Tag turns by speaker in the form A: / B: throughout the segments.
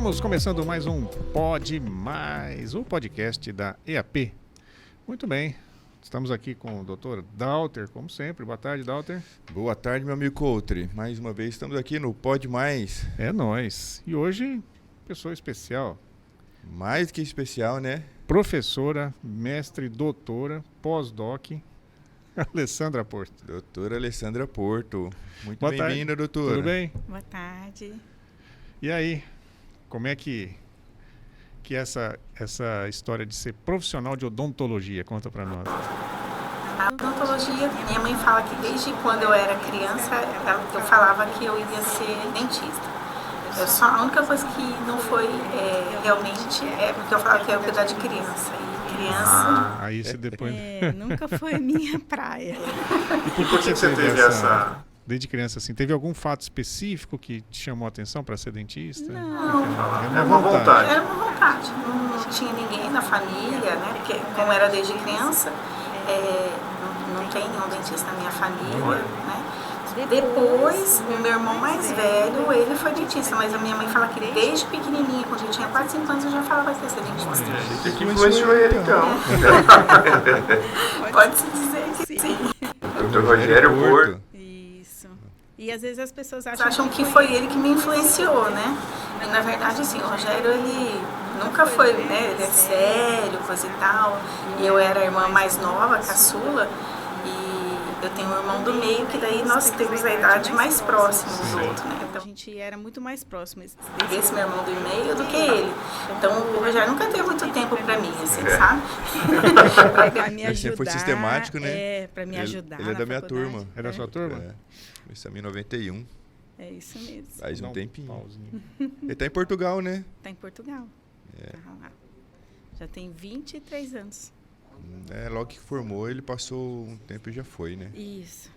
A: Estamos começando mais um Pode Mais, o podcast da EAP. Muito bem, estamos aqui com o Dr. Dauter, como sempre. Boa tarde, Dauter.
B: Boa tarde, meu amigo Coutre. Mais uma vez estamos aqui no Pode Mais.
A: É nóis. E hoje, pessoa especial.
B: Mais que especial, né?
A: Professora, mestre, doutora, pós-doc, Alessandra Porto.
B: Doutora Alessandra Porto. Muito
A: Boa
B: bem-vinda,
A: tarde.
B: doutora.
A: Tudo bem?
C: Boa tarde.
A: E aí, como é que essa história de ser profissional de odontologia? Conta pra nós.
C: A odontologia, minha mãe fala que desde quando eu era criança, eu falava que eu ia ser dentista. A única coisa que não foi realmente porque eu falava que eu ia cuidar de criança. E criança...
A: Aí você depois...
C: nunca foi minha praia.
A: E por que você teve essa... Desde criança, assim, teve algum fato específico que te chamou a atenção para ser dentista?
C: Não.
A: Era uma vontade.
C: Era uma vontade. Não tinha ninguém na família, né? Porque como era desde criança, não tem nenhum dentista na minha família, né? Depois, o meu irmão mais velho, ele foi dentista, mas a minha mãe fala que desde pequenininha, quando eu tinha 4, 5 anos, eu já falava que ia ser dentista.
D: Você que influenciou ele, então.
C: Pode-se dizer que sim.
D: Dr. Rogério Porto.
C: Isso. E às vezes as pessoas acham que foi ele que me influenciou, né? E na verdade, assim, o Rogério, ele nunca foi, né? Ele é sério, coisa e tal. E eu era a irmã mais nova, caçula. Eu tenho um irmão do meio, que daí nós temos a idade mais próxima um do outro, né? Então a gente era muito mais próximo desse meu irmão do meio do que ele. Então o Rogério nunca teve muito tempo pra mim, assim, sabe? Pra me ajudar.
B: Ele sempre foi sistemático, né?
C: Pra me ajudar.
B: Ele é da minha turma.
A: É da sua turma?
B: Começamos em 91.
C: É isso mesmo.
B: Faz um tempinho. Ele tá em Portugal, né?
C: Tá em Portugal. Tá lá. Já tem 23 anos.
B: Logo que formou, ele passou um tempo e já foi, né?
C: Isso.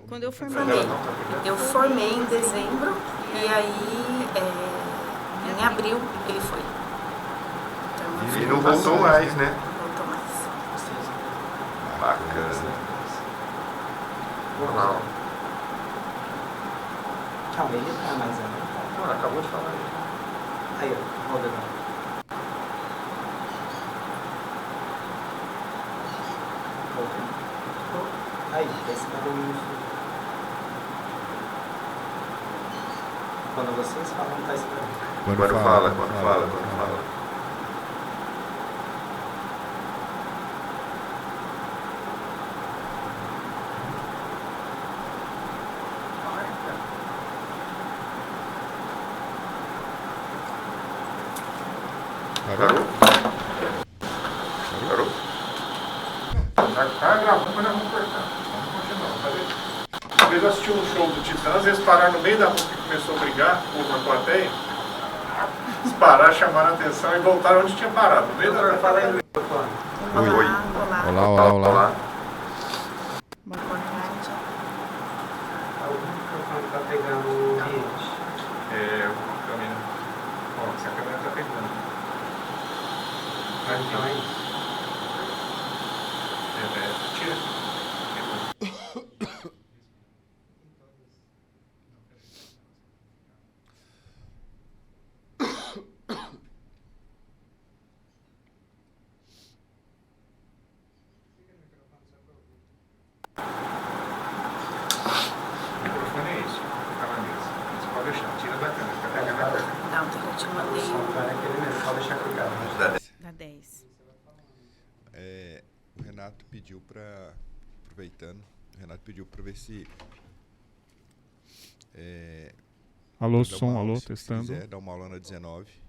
C: Quando eu formei em dezembro e aí em abril ele foi. Então,
D: E não voltou mais, né?
C: Não voltou mais.
D: Bacana. Normal.
E: Calma, ele tá mais alto.
D: Mano, acabou de falar.
E: Aí, ó, roda lá. Aí, esse barulho. Quando vocês falam, tá esperando.
D: Quando fala. Parou?
F: Tá gravando, mas nós vamos cortar. Vamos continuar. Uma vez eu assisti um show do Titãs, eles pararam no meio da música e começou a brigar, o povo na plateia. Eles pararam, chamaram a atenção e voltaram onde tinha parado. No meio da plateia.
B: Olá.
C: Boa tarde.
E: O microfone tá pegando o ambiente.
F: O câmera. Ó, essa câmera tá pegando.
E: Então é isso.
F: Tira. O microfone é isso. Fica na mesa. Você pode deixar. Tira da câmera. Fica pegando a câmera.
C: Não, eu te mandei
E: O som é aquele mesmo, pode deixar ligado.
C: da 10.
B: O Renato pediu pra... Aproveitando, o Renato pediu pra ver se...
A: Alô,
B: dá
A: som,
B: uma aula,
A: alô,
B: se
A: testando.
B: quiser, dar uma aula na 19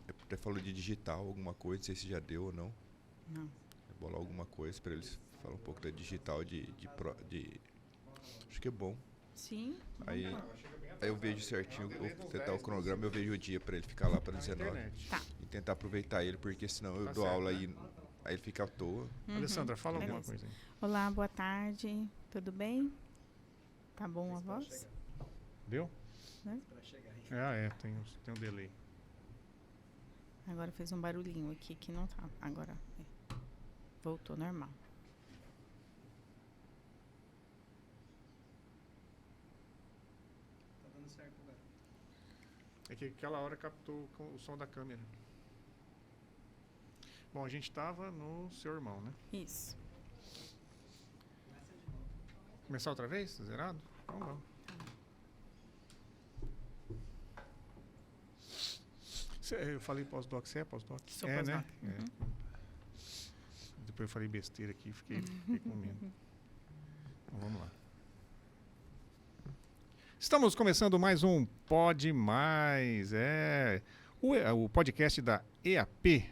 B: até falou de digital, alguma coisa, não sei se já deu ou não.
C: Não.
B: Vou bolar alguma coisa para eles falar um pouco da digital de acho que é bom.
C: Sim.
B: Aí eu vejo certinho, vou tentar o cronograma, eu vejo o dia para ele ficar lá para 19.
C: Tá.
B: E tentar aproveitar ele, porque senão eu dou aula aí ele fica à toa.
A: Alessandra, fala alguma
C: Beleza.
A: coisa aí.
C: Olá, boa tarde. Tudo bem? Tá bom a voz?
A: Deu?
C: Né?
A: Tem um delay.
C: Agora fez um barulhinho aqui que não tá. Agora voltou normal.
A: É que aquela hora captou o som da câmera. Bom, a gente estava no seu irmão, né?
C: Isso.
A: Começar outra vez? Zerado? Então vamos. Eu falei pós-doc, você é pós-doc?
C: Sou
A: é,
C: pós-doc.
A: né? É. Depois eu falei besteira aqui, fiquei com medo. Então vamos lá. Estamos começando mais um Pode Mais, o podcast da EAP.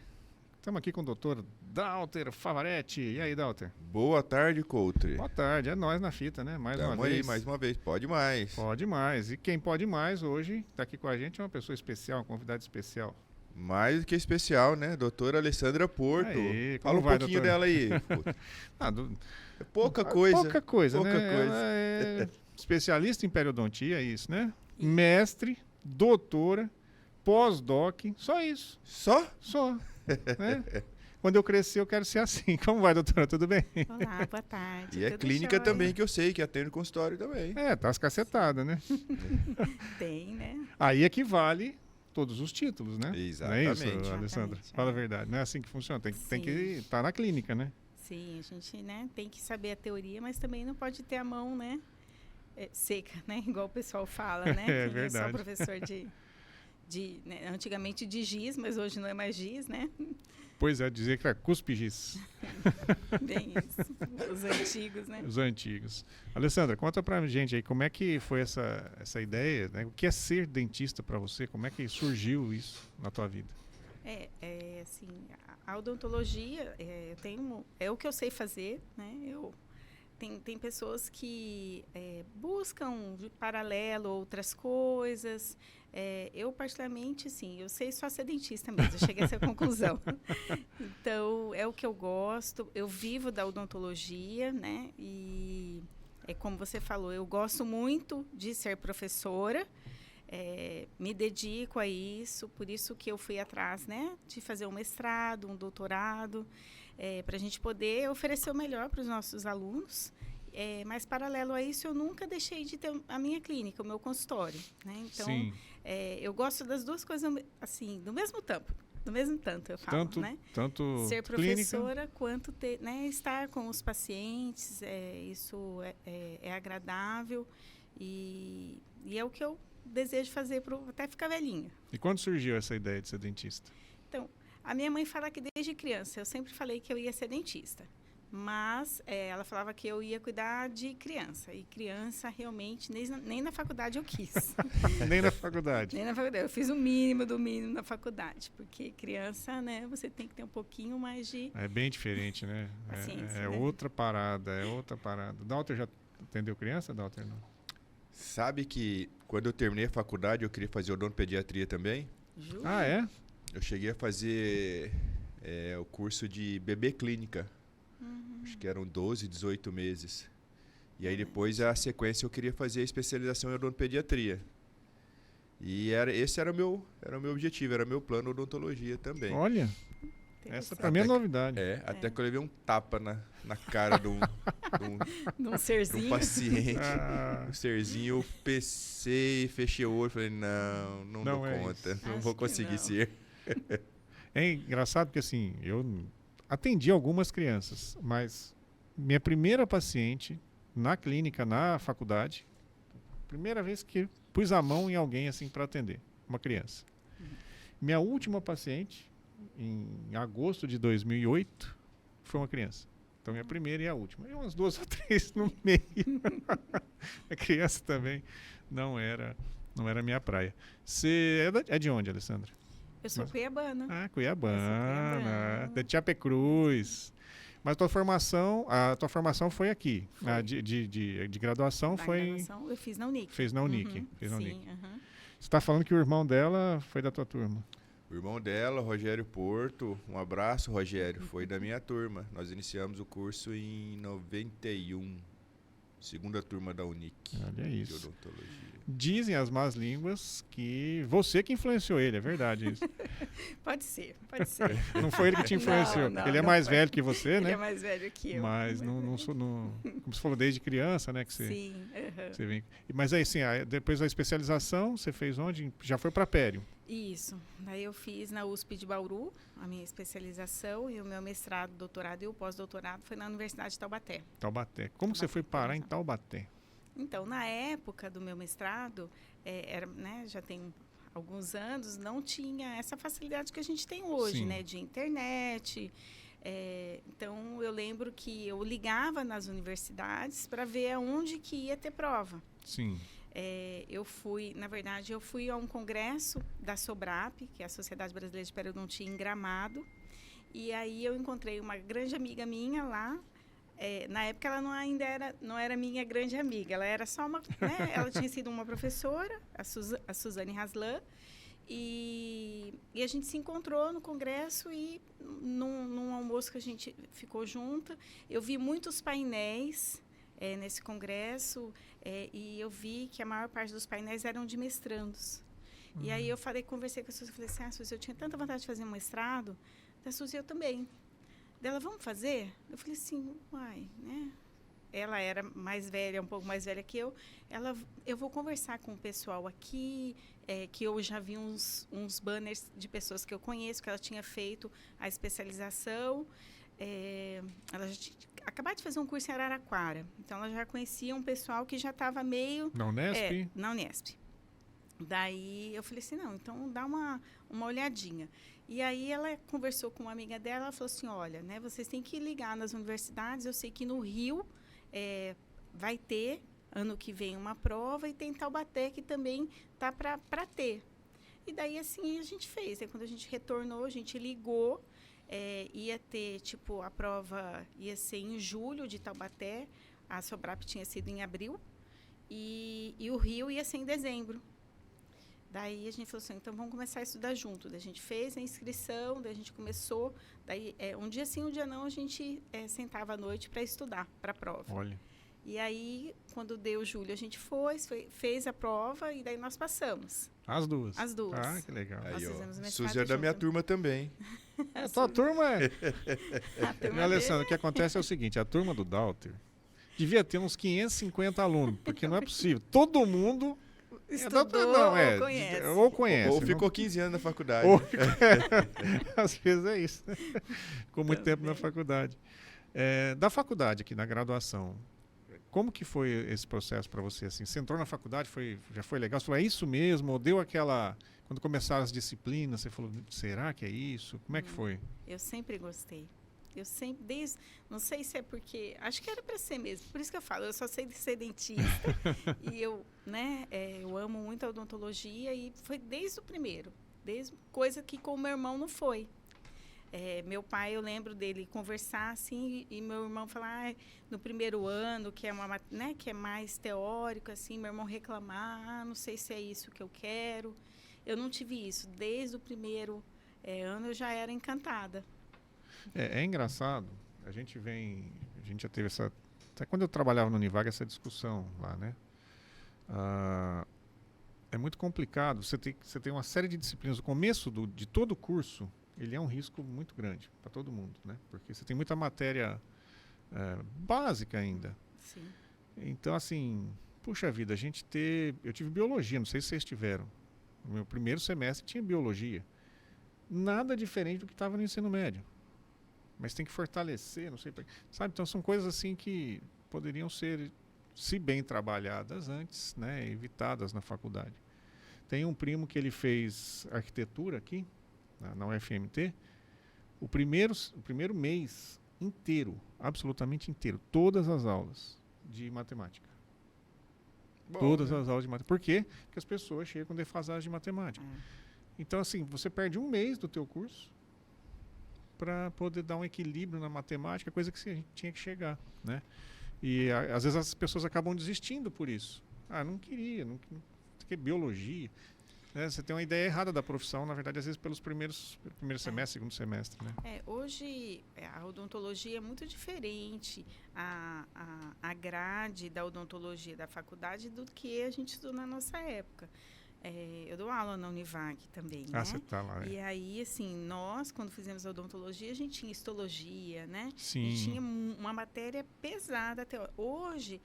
A: Estamos aqui com o Dr. Dalter Favaretti. E aí, Dalter?
B: Boa tarde, Coutre.
A: Boa tarde, é nós na fita, né? Mais
B: Tamo
A: uma
B: aí,
A: vez.
B: mais uma vez. Pode mais.
A: Pode mais. E quem pode mais hoje está aqui com a gente é uma pessoa especial, uma convidada especial.
B: Mais do que especial, né? Doutora Alessandra Porto.
A: Aê,
B: Fala um
A: vai,
B: pouquinho
A: doutora?
B: dela aí. É pouca coisa.
A: Pouca coisa,
B: Pouca
A: né?
B: coisa.
A: Ela é especialista em periodontia, é isso, né? Mestre, doutora, pós-doc, só isso.
B: Só?
A: Só. Né? Quando eu crescer, eu quero ser assim. Como vai, doutora? Tudo bem?
C: Olá, boa tarde.
B: E é
C: tudo
B: clínica
C: jóia?
B: também, que eu sei, que atende consultório também.
A: Tá as cacetadas, né?
C: Tem, né?
A: Aí equivale todos os títulos, né?
B: Exatamente.
A: Não é isso, Alessandra?
C: Exatamente,
A: Fala a verdade. Não é assim que funciona. Tem
C: Sim.
A: que estar na clínica, né?
C: Sim, a gente, né, tem que saber a teoria, mas também não pode ter a mão, né, seca, né? Igual o pessoal fala, né?
A: É
C: Quem
A: verdade.
C: É só professor né, antigamente de giz, mas hoje não é mais giz, né?
A: Pois é, dizer que era cuspe-giz.
C: Bem isso. Os antigos, né?
A: Os antigos. Alessandra, conta pra gente aí como é que foi essa ideia, né? O que é ser dentista pra você? Como é que surgiu isso na tua vida?
C: Assim, a odontologia, é o que eu sei fazer, né? Tem pessoas que buscam de paralelo outras coisas. Eu, particularmente, assim, eu sei só ser dentista mesmo, eu cheguei a essa conclusão. Então, é o que eu gosto, eu vivo da odontologia, né? E, como você falou, eu gosto muito de ser professora, me dedico a isso, por isso que eu fui atrás, né? De fazer um mestrado, um doutorado, para a gente poder oferecer o melhor para os nossos alunos. Mas, paralelo a isso, eu nunca deixei de ter a minha clínica, o meu consultório, né? Então,
A: Sim.
C: Eu gosto das duas coisas, assim, do mesmo tanto, eu falo, né?
A: Tanto
C: Ser
A: clínica,
C: professora quanto né, estar com os pacientes, isso é agradável e é o que eu desejo fazer até ficar velhinha.
A: E quando surgiu essa ideia de ser dentista?
C: Então, a minha mãe fala que desde criança eu sempre falei que eu ia ser dentista. Mas ela falava que eu ia cuidar de criança. E criança, realmente, nem na faculdade eu quis.
A: Nem na faculdade.
C: Nem na faculdade. Eu fiz o mínimo do mínimo na faculdade. Porque criança, né, você tem que ter um pouquinho mais de...
A: É bem diferente, né?
C: Paciência, né?
A: Outra parada, Dalter já atendeu criança, Dalter? Não.
B: Sabe que quando eu terminei a faculdade, eu queria fazer odontopediatria também?
C: Juro.
A: Ah, é?
B: Eu cheguei a fazer o curso de bebê clínica. Acho que eram 12, 18 meses. E aí depois, a sequência, eu queria fazer a especialização em odontopediatria. E esse era o meu objetivo, era meu plano odontologia também.
A: Olha, essa pra mim é novidade.
B: Até que eu levei um tapa na cara de
C: Num
B: um
C: serzinho.
B: paciente.
A: Ah.
B: Um serzinho, eu pensei, fechei o olho, falei, não dou
A: é
B: conta,
A: isso.
B: não
C: Acho
B: vou
C: que
B: conseguir
C: não.
B: ser.
A: É engraçado porque, assim, eu atendi algumas crianças, mas minha primeira paciente na clínica, na faculdade, primeira vez que pus a mão em alguém assim para atender, uma criança. Minha última paciente, em agosto de 2008, foi uma criança. Então, minha primeira e a última. E umas 2 ou 3 no meio. A criança também não era minha praia. Você é de onde, Alessandra?
C: Eu sou cuiabana.
A: Ah, Cuiabana,
C: Cuiabana.
A: de Chapecruz. Mas a tua formação foi aqui.
C: Foi.
A: A de graduação
C: Da
A: foi.
C: graduação, eu fiz na Unic.
A: Fez na Unic.
C: Uhum,
A: Fez na
C: sim,
A: Unic.
C: aham.
A: Você está falando que o irmão dela foi da tua turma.
B: O irmão dela, Rogério Porto, um abraço, Rogério, foi da minha turma. Nós iniciamos o curso em 91. Segunda turma da Unic.
A: Olha
B: De
A: isso.
B: odontologia.
A: Dizem as más línguas que você que influenciou ele, é verdade isso.
C: Pode ser, pode ser.
A: Não foi ele que te influenciou.
C: Não,
A: ele é
C: não
A: mais
C: foi.
A: velho que você,
C: Ele
A: né?
C: é mais velho que eu.
A: Mas como você falou, desde criança, né? Que você,
C: Sim. Aham.
A: você vem. Mas aí, assim, depois da especialização, você fez onde? Já foi para Pério.
C: Isso. Daí eu fiz na USP de Bauru a minha especialização e o meu mestrado, doutorado e o pós-doutorado foi na Universidade de Taubaté.
A: Taubaté. Como que você foi parar em Taubaté?
C: Então, na época do meu mestrado, era, né, já tem alguns anos, não tinha essa facilidade que a gente tem hoje,
A: Sim.
C: né, de internet. Então, eu lembro que eu ligava nas universidades para ver aonde que ia ter prova.
A: Sim.
C: Na verdade, eu fui a um congresso da SOBRAP, que é a Sociedade Brasileira de Periodontia, em Gramado, e aí eu encontrei uma grande amiga minha lá. Na época ela não era minha grande amiga, ela era só uma, né, ela tinha sido uma professora, a Suzane Haslan, e a gente se encontrou no congresso e num almoço que a gente ficou junto, eu vi muitos painéis nesse congresso, e eu vi que a maior parte dos painéis eram de mestrandos. E aí eu conversei com a Suzy, falei assim, Suzy, eu tinha tanta vontade de fazer um mestrado, da Suzy eu também. Dela, vamos fazer? Eu falei assim, uai, né? Ela era mais velha, um pouco mais velha que eu. Eu vou conversar com o pessoal aqui, que eu já vi uns banners de pessoas que eu conheço, que ela tinha feito a especialização. Ela já tinha acabado de fazer um curso em Araraquara. Então, ela já conhecia um pessoal que já estava meio...
A: Na Unesp?
C: Na Unesp. Daí, eu falei assim, não, então dá uma olhadinha. E aí, ela conversou com uma amiga dela, ela falou assim, olha, né, vocês têm que ligar nas universidades, eu sei que no Rio vai ter, ano que vem, uma prova, e tem Taubaté que também tá para ter. E daí, assim, a gente fez. Aí, quando a gente retornou, a gente ligou, ia ter, tipo, a prova ia ser em julho de Taubaté, a SOBRAP tinha sido em abril, e o Rio ia ser em dezembro. Daí a gente falou assim, então vamos começar a estudar junto. Daí a gente fez a inscrição, daí a gente começou, daí um dia sim, um dia não, a gente sentava à noite para estudar para a prova.
A: Olha.
C: E aí, quando deu julho, a gente fez a prova e daí nós passamos.
A: As duas?
C: As duas.
A: Ah, que legal.
C: Nós
B: Aí,
C: fizemos
B: ó,
C: mestrado
B: Suzy é da minha
C: junto.
B: turma também.
A: A tua turma é...
C: A turma
A: Meu Alessandro, o que acontece é o seguinte, a turma do Dauter devia ter uns 550 alunos, porque não é possível. Todo mundo...
C: estudou, conhece.
A: Ou conhece.
B: Ou
A: não-
B: ficou 15 anos na faculdade.
A: Ou- Às vezes é isso. Ficou muito tempo na faculdade. Da faculdade aqui, na graduação, como que foi esse processo para você? Assim, você entrou na faculdade, já foi legal? Você falou, é isso mesmo? Ou deu aquela... Quando começaram as disciplinas, você falou, será que é isso? Como é que foi?
C: Eu sempre gostei. Eu sempre, não sei se é porque, acho que era para ser mesmo. Por isso que eu falo, eu só sei de ser dentista. E eu, né, eu amo muito a odontologia e foi desde o primeiro. Coisa que com o meu irmão não foi. Meu pai, eu lembro dele conversar assim, e meu irmão falar no primeiro ano, que é né, que é mais teórico, assim, meu irmão reclamar, não sei se é isso que eu quero. Eu não tive isso. Desde o primeiro ano eu já era encantada.
A: É engraçado, a gente já teve essa... Até quando eu trabalhava no Univaga, essa discussão lá, né? É muito complicado, você tem uma série de disciplinas. O começo de todo o curso, ele é um risco muito grande para todo mundo, né? Porque você tem muita matéria básica ainda.
C: Sim.
A: Então, assim, puxa vida, eu tive biologia, não sei se vocês tiveram. No meu primeiro semestre tinha biologia. Nada diferente do que estava no ensino médio. Mas tem que fortalecer, não sei, sabe? Então são coisas assim que poderiam ser, se bem trabalhadas antes, né, evitadas na faculdade. Tem um primo que ele fez arquitetura aqui, na UFMT, o primeiro mês inteiro, absolutamente inteiro, todas as aulas de matemática.
B: Bom,
A: Todas
B: né?
A: as aulas de matemática. Por quê? Porque as pessoas chegam com defasagem de matemática. Então, assim, você perde um mês do teu curso para poder dar um equilíbrio na matemática, coisa que a gente tinha que chegar, né? E às vezes as pessoas acabam desistindo por isso. Não queria, não queria biologia. Você tem uma ideia errada da profissão, na verdade, às vezes pelos primeiro semestre, segundo semestre, né?
C: Hoje a odontologia é muito diferente, a grade da odontologia da faculdade do que a gente estudou na nossa época. Eu dou aula na Univag também, né?
A: Você tá lá.
C: E aí, assim, nós, quando fizemos a odontologia, a gente tinha histologia, né?
A: Sim.
C: E tinha uma matéria pesada. Hoje,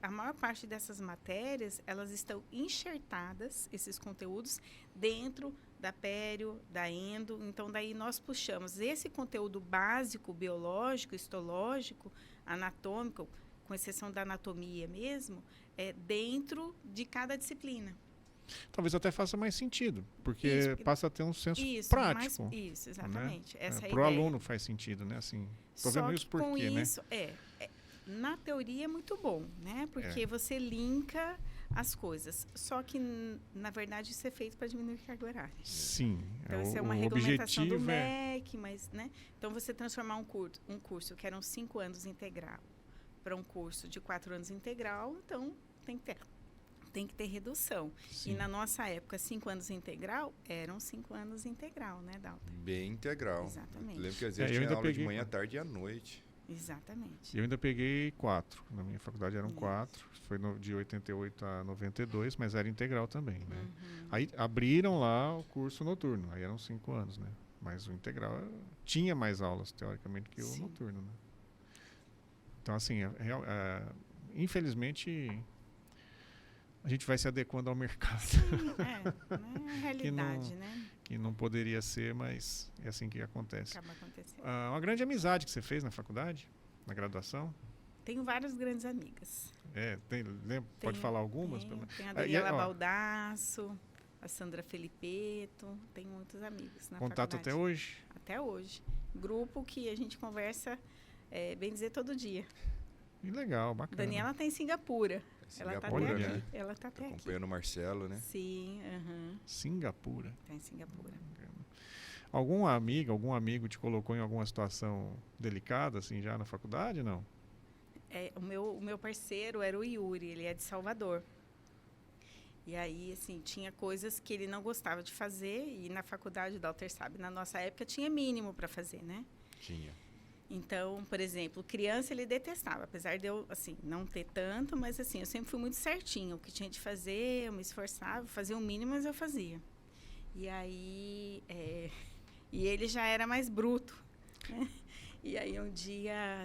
C: a maior parte dessas matérias, elas estão enxertadas, esses conteúdos, dentro da pério, da endo. Então, daí nós puxamos esse conteúdo básico, biológico, histológico, anatômico, com exceção da anatomia mesmo, dentro de cada disciplina.
A: Talvez até faça mais sentido, porque
C: Isso,
A: passa a ter um senso
C: Isso,
A: prático.
C: isso, exatamente.
A: Né?
C: Essa é a
A: Para o
C: ideia.
A: aluno faz sentido, né? Assim, tô
C: Só
A: vendo isso
C: que
A: por
C: com
A: quê, né?
C: isso, na teoria é muito bom, né? Porque você linka as coisas. Só que, na verdade, isso é feito para diminuir carga horária.
A: Sim.
C: Então, isso é uma regulamentação do MEC, mas, né? Então, você transformar um curso que eram 5 anos integral para um curso de 4 anos integral, então tem que ter redução.
A: Sim.
C: E na nossa época, 5 anos integral, eram 5 anos integral, né, Dalton?
B: Bem integral.
C: Exatamente.
B: Lembro que às vezes tinha aula de manhã, tarde e à noite.
C: Exatamente.
A: Eu ainda peguei 4. Na minha faculdade eram 4. Foi de 88 a 92, mas era integral também, né?
C: Uhum.
A: Aí abriram lá o curso noturno. Aí eram 5 anos, né? Mas o integral tinha mais aulas, teoricamente, que o noturno, né? Então, assim, infelizmente, a gente vai se adequando ao mercado.
C: Sim, não é a realidade, né?
A: Que não poderia ser, mas é assim que acontece.
C: Acaba acontecendo.
A: Uma grande amizade que você fez na faculdade, na graduação?
C: Tenho várias grandes amigas.
A: Pode falar algumas?
C: Tem a Daniela Baldasso, a Sandra Felipeto, tenho muitos amigos na
A: Contato
C: faculdade.
A: até hoje?
C: Até hoje. Grupo que a gente conversa, bem dizer, todo dia.
A: Que legal, bacana.
C: Daniela está em Singapura. Ela está até aqui. Ela tá até aqui.
B: Acompanhando o Marcelo, né?
C: Sim,
A: Singapura.
C: Está em Singapura.
A: Algum amigo te colocou em alguma situação delicada, assim, já na faculdade, não?
C: O meu parceiro era o Yuri, ele é de Salvador. E aí, assim, tinha coisas que ele não gostava de fazer, e na faculdade, o Dalter sabe, na nossa época tinha mínimo para fazer, né?
B: Tinha.
C: Então, por exemplo, criança ele detestava, apesar de eu, assim, não ter tanto, mas assim, eu sempre fui muito certinha. O que tinha de fazer, eu me esforçava, fazia o mínimo, mas eu fazia. E aí, e ele já era mais bruto, né? E aí um dia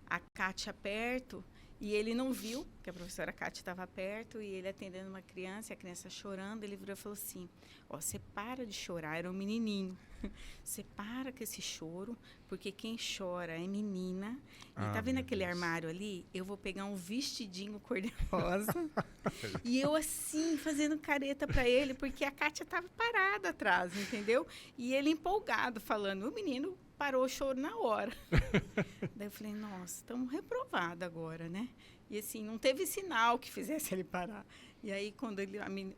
C: a Kátia perto, e ele não viu que a professora Kátia estava perto, e ele atendendo uma criança, e a criança chorando, ele virou e falou assim, você para de chorar, era um menininho. Você para com esse choro, porque quem chora é menina. E tá vendo aquele armário ali? Eu vou pegar um vestidinho cor-de-rosa. E eu assim, fazendo careta para ele, porque a Kátia tava parada atrás, entendeu? E ele empolgado, falando, o menino parou o choro na hora. Daí eu falei, nossa, estamos reprovados agora, né? E assim, não teve sinal que fizesse ele parar. E aí, quando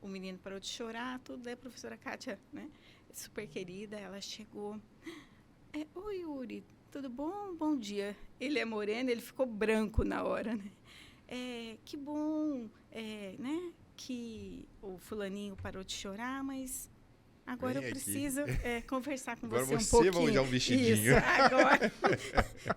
C: o menino parou de chorar, tudo, daí a professora Kátia, né? Super querida, ela chegou. Oi, Yuri, tudo bom? Bom dia. Ele é moreno, ele ficou branco na hora, né? Que bom, né? Que o fulaninho parou de chorar, mas agora eu preciso conversar com
B: agora
C: você um pouquinho.
B: Agora você vai usar um vestidinho.
C: Isso, agora.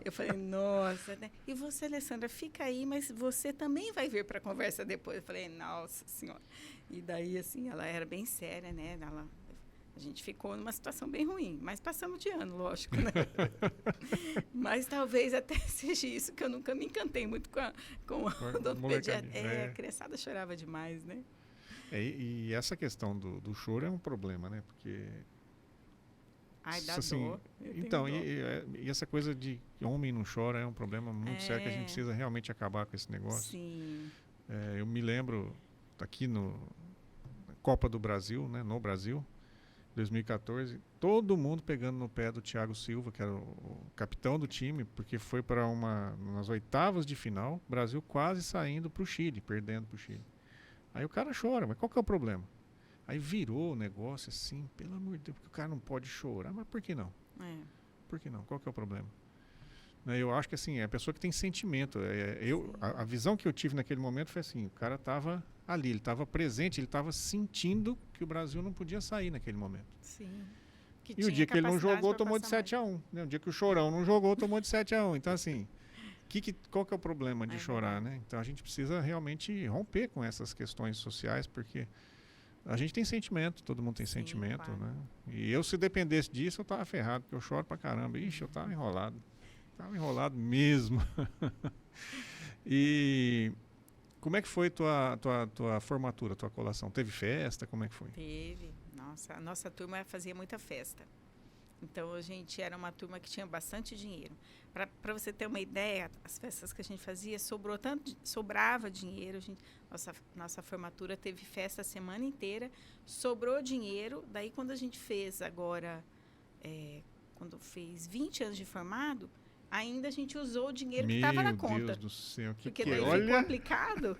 C: Eu falei, nossa, né? E você, Alessandra, fica aí, mas você também vai vir para a conversa depois. Eu falei, nossa senhora. E daí, assim, ela era bem séria, né? A gente ficou numa situação bem ruim, mas passamos de ano, lógico, né? Mas talvez até seja isso, que eu nunca me encantei muito com a odontopediatria. A criançada chorava demais, né?
A: E essa questão do choro é um problema, né? Porque...
C: Ai, dá
A: assim,
C: dó.
A: Então, e essa coisa de que homem não chora é um problema muito sério, que a gente precisa realmente acabar com esse negócio.
C: Sim.
A: Eu me lembro, aqui na Copa do Brasil, né? No Brasil, 2014, todo mundo pegando no pé do Thiago Silva, que era o capitão do time, porque foi para nas oitavas de final, Brasil quase saindo para o Chile, perdendo para o Chile. Aí o cara chora, mas qual que é o problema? Aí virou o negócio assim, pelo amor de Deus, porque o cara não pode chorar, mas por que não? Por que não? Qual que é o problema? né? Eu acho que assim, é a pessoa que tem sentimento. A visão que eu tive naquele momento foi assim, o cara estava ali, ele estava presente, ele estava sentindo que o Brasil não podia sair naquele momento.
C: Sim.
A: E o dia que ele não jogou, tomou de 7-1. Né? O dia que o Chorão não jogou, tomou de 7-1. Então, assim, qual que é o problema de chorar, né? Então, a gente precisa realmente romper com essas questões sociais, porque a gente tem sentimento, todo mundo tem sentimento,
C: claro.
A: né? E eu, se dependesse disso, eu tava ferrado, porque eu choro pra caramba. Ixi, eu tava enrolado. Tava enrolado mesmo. E como é que foi tua formatura, tua colação? Teve festa? Como é que foi?
C: Teve. Nossa, a nossa turma fazia muita festa. Então, a gente era uma turma que tinha bastante dinheiro. Para você ter uma ideia, as festas que a gente fazia, sobrava dinheiro. Nossa formatura teve festa a semana inteira, sobrou dinheiro. Daí, quando a gente fez agora, quando fez 20 anos de formado, ainda a gente usou o dinheiro que estava na conta.
A: Meu Deus do céu,
C: porque daí ficou aplicado,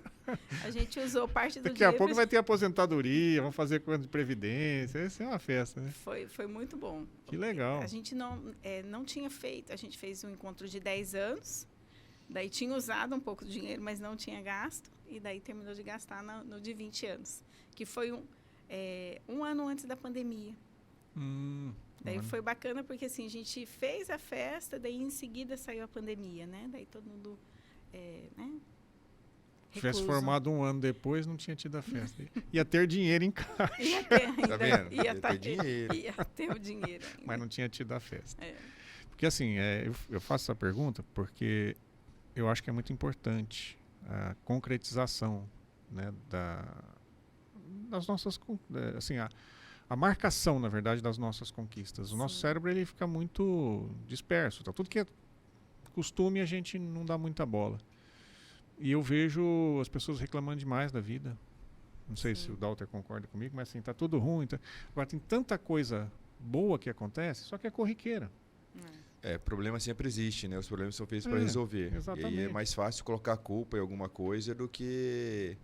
C: a gente usou parte do dinheiro.
A: Daqui a pouco vai ter aposentadoria, vamos fazer coisa de previdência, isso é uma festa, né?
C: Foi muito bom.
A: Que legal.
C: A gente não tinha feito, a gente fez um encontro de 10 anos, daí tinha usado um pouco do dinheiro, mas não tinha gasto, e daí terminou de gastar no de 20 anos, que foi um ano antes da pandemia. Daí foi bacana porque assim, a gente fez a festa, daí em seguida saiu a pandemia, né? Daí todo mundo, né?
A: Se tivesse formado um ano depois, não tinha tido a festa. Ia ter dinheiro em caixa.
C: Ia ter, ainda,
B: Tá vendo?
C: Ia
B: ter dinheiro.
C: Ia ter o dinheiro ainda.
A: Mas não tinha tido a festa.
C: É.
A: Porque assim, eu faço essa pergunta porque eu acho que é muito importante a concretização, né, das nossas, assim, a marcação, na verdade, das nossas conquistas. O nosso cérebro, ele fica muito disperso. Tá? Tudo que é costume, a gente não dá muita bola. E eu vejo as pessoas reclamando demais da vida. Não sei se o Dalter concorda comigo, mas assim, tá tudo ruim. Agora, tem tanta coisa boa que acontece, só que é corriqueira.
B: Problema sempre existe, né? Os problemas são feitos para resolver.
A: Exatamente.
B: E aí é mais fácil colocar a culpa em alguma coisa do que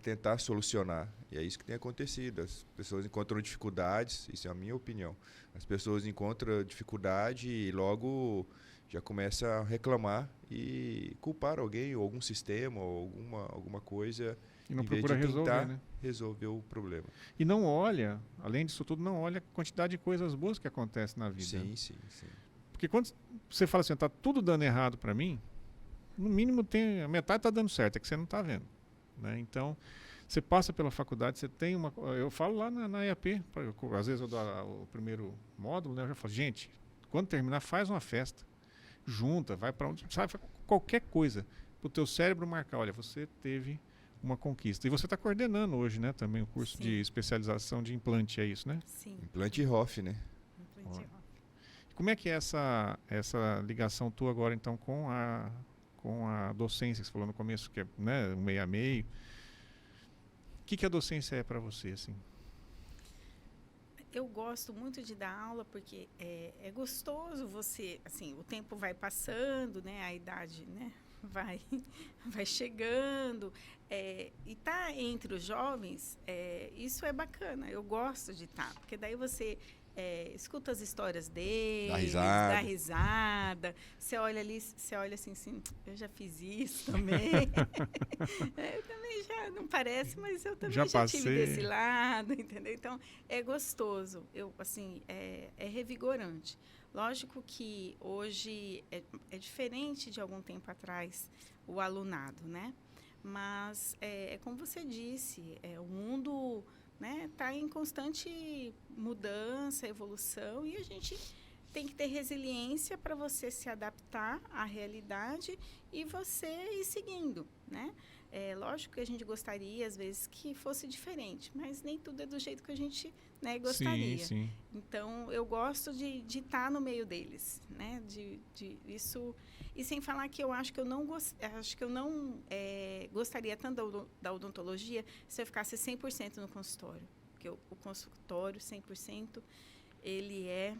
B: tentar solucionar. E é isso que tem acontecido. As pessoas encontram dificuldades, isso é a minha opinião. As pessoas encontram dificuldade e logo já começam a reclamar e culpar alguém, ou algum sistema, ou alguma coisa,
A: E não
B: em vez
A: procura
B: de tentar
A: resolver, né?
B: resolver o problema.
A: E não olha, além disso tudo, não olha a quantidade de coisas boas que acontecem na vida.
B: Sim.
A: Porque quando você fala assim, tá tudo dando errado para mim, no mínimo a metade tá dando certo, é que você não tá vendo. Né? Então, você passa pela faculdade, você tem uma... Eu falo lá na EAP, às vezes eu dou o primeiro módulo, né? Eu já falo, gente, quando terminar, faz uma festa, junta, vai para onde... Sabe, qualquer coisa, para o teu cérebro marcar, olha, você teve uma conquista. E você está coordenando hoje, né, também o curso de especialização de implante, é isso, né?
C: Sim.
B: Implante Hoff, né?
A: Como é que é essa ligação tua agora, então, com a docência que você falou no começo, que é, né, um meio a meio? O que a docência é para você, assim?
C: Eu gosto muito de dar aula porque é gostoso você, assim, o tempo vai passando, né, a idade, né, vai chegando, e tá entre os jovens, isso é bacana, eu gosto de estar, porque daí você escuta as histórias deles, dá risada, você olha ali, você olha assim, eu já fiz isso também, eu também já, não parece, mas eu também já tive desse lado, entendeu? Então, é gostoso, assim, é revigorante. Lógico que hoje é diferente de algum tempo atrás o alunado, né? Mas, como você disse, o mundo... Está em constante mudança, evolução, e a gente tem que ter resiliência para você se adaptar à realidade e você ir seguindo, né? Lógico que a gente gostaria, às vezes, que fosse diferente, mas nem tudo é do jeito que a gente, né, gostaria.
A: Sim.
C: Então, eu gosto de estar no meio deles, né? Isso, e sem falar que eu acho que eu não gostaria tanto da odontologia se eu ficasse 100% no consultório, porque o consultório 100% ele é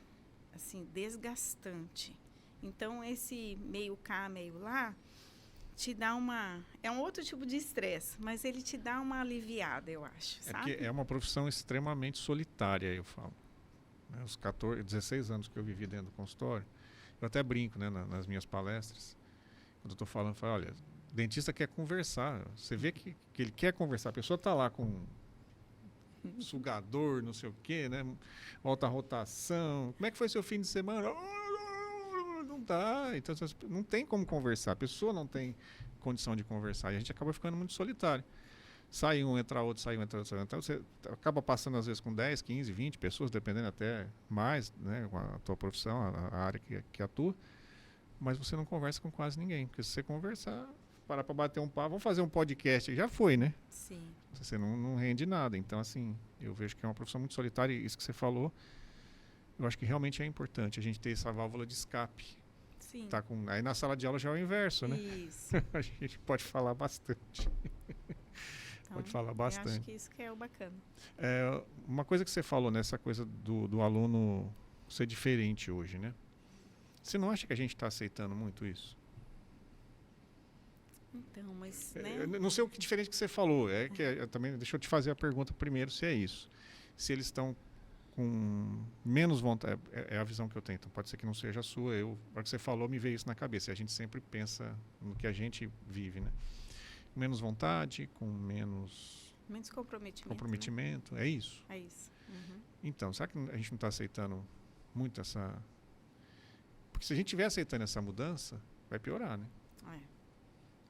C: assim desgastante. Então, esse meio cá, meio lá, te dá é um outro tipo de estresse, mas ele te dá uma aliviada, eu acho, sabe?
A: Porque é uma profissão extremamente solitária, eu falo. Os 16 anos que eu vivi dentro do consultório, Eu até brinco, né, nas minhas palestras, quando eu estou falando, eu falo, olha, o dentista quer conversar. Você vê que ele quer conversar. A pessoa está lá com sugador, não sei o quê, né? Alta rotação. Como é que foi seu fim de semana? Não dá. Então, não tem como conversar. A pessoa não tem condição de conversar. E a gente acaba ficando muito solitário. Sai um, entra outro, sai um, entra outro, sai outro. Então, você acaba passando, às vezes, com 10, 15, 20 pessoas, dependendo até mais, né? Com a tua profissão, a área que atua. Mas você não conversa com quase ninguém. Porque se você conversar, parar para bater um papo, vamos fazer um podcast. Já foi, né?
C: Sim.
A: Você não rende nada. Então, assim, eu vejo que é uma profissão muito solitária. E isso que você falou, eu acho que realmente é importante a gente ter essa válvula de escape.
C: Sim.
A: Tá aí na sala de aula já é o inverso, né?
C: Isso.
A: A gente pode falar bastante.
C: Então,
A: pode falar
C: eu
A: bastante.
C: acho que isso que é o bacana.
A: Uma coisa que você falou nessa coisa do aluno ser diferente hoje, né? Você não acha que a gente está aceitando muito isso?
C: Então, mas, né?
A: Eu não sei o que diferente que você falou. Também, deixa eu te fazer a pergunta primeiro, se é isso. Se eles estão com menos vontade. É a visão que eu tenho. Então, pode ser que não seja a sua. Na hora que você falou, me veio isso na cabeça. E a gente sempre pensa no que a gente vive, né? Menos vontade, com menos comprometimento.
C: Né?
A: É isso?
C: É isso. Uhum.
A: Então, será que a gente não está aceitando muito essa... Porque se a gente estiver aceitando essa mudança, vai piorar, né?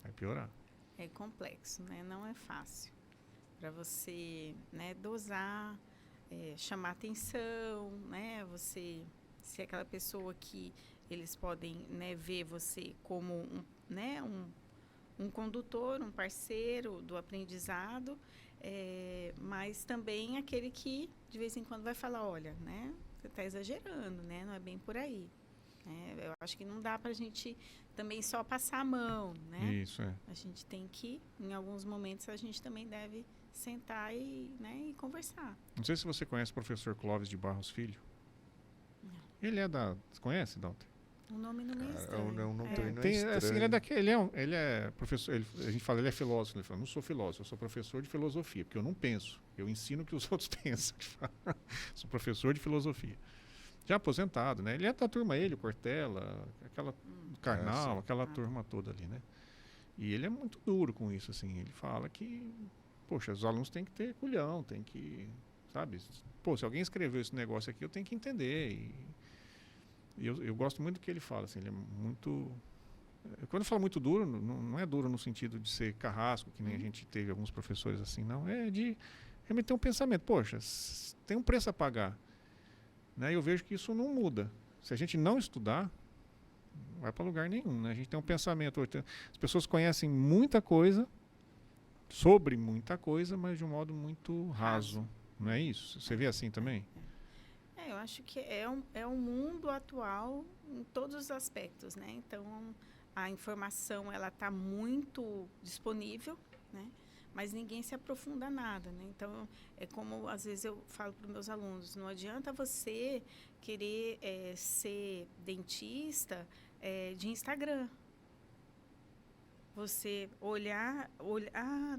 A: Vai piorar.
C: É complexo, né? Não é fácil. Para você, né, dosar, chamar atenção, né? Você ser aquela pessoa que eles podem, né, ver você como um condutor, um parceiro do aprendizado, mas também aquele que de vez em quando vai falar, olha, né, você está exagerando, né? Não é bem por aí. Eu acho que não dá para a gente também só passar a mão, né?
A: Isso,
C: A gente tem que, em alguns momentos, a gente também deve sentar e conversar.
A: Não sei se você conhece o professor Clóvis de Barros Filho.
C: Não.
A: Ele é você conhece, Dalton?
C: O nome não é estranho.
B: Não é
A: Tem,
B: estranho.
A: assim, ele é professor, a gente fala, ele é filósofo. Ele fala, não sou filósofo, eu sou professor de filosofia, porque eu não penso, eu ensino o que os outros pensam. Sou professor de filosofia. Já aposentado, né? Ele é da turma, o Cortella, o Karnal, aquela turma toda ali, né? E ele é muito duro com isso, assim. Ele fala que, poxa, os alunos têm que ter culhão, tem que, sabe? Pô, se alguém escreveu esse negócio aqui, eu tenho que entender. E eu gosto muito do que ele fala, assim. Ele é muito... Quando eu falo muito duro, não é duro no sentido de ser carrasco, que nem a gente teve alguns professores assim, não. É de remeter um pensamento. Poxa, tem um preço a pagar. Né? Eu vejo que isso não muda. Se a gente não estudar, não vai para lugar nenhum. Né? A gente tem um pensamento. As pessoas conhecem muita coisa, sobre muita coisa, mas de um modo muito raso. Não é isso? Você vê assim também?
C: Eu acho que é um mundo atual em todos os aspectos, né? Então, a informação ela está muito disponível, né? Mas ninguém se aprofunda nada, né? Então, é como às vezes eu falo para os meus alunos, não adianta você querer ser dentista de Instagram. Você olhar,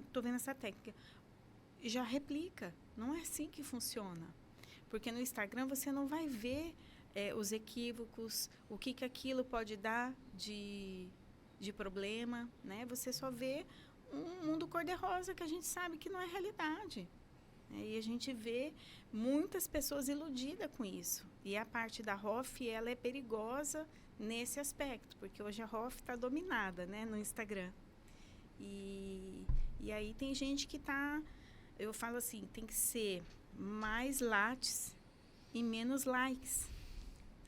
C: estou vendo essa técnica, e já replica. Não é assim que funciona. Porque no Instagram você não vai ver os equívocos, o que aquilo pode dar de problema, né? Você só vê um mundo cor-de-rosa que a gente sabe que não é realidade. E a gente vê muitas pessoas iludidas com isso. E a parte da ROF, ela é perigosa nesse aspecto, porque hoje a ROF está dominada, né, no Instagram. E aí tem gente que está... Eu falo assim, tem que ser mais lattes e menos likes.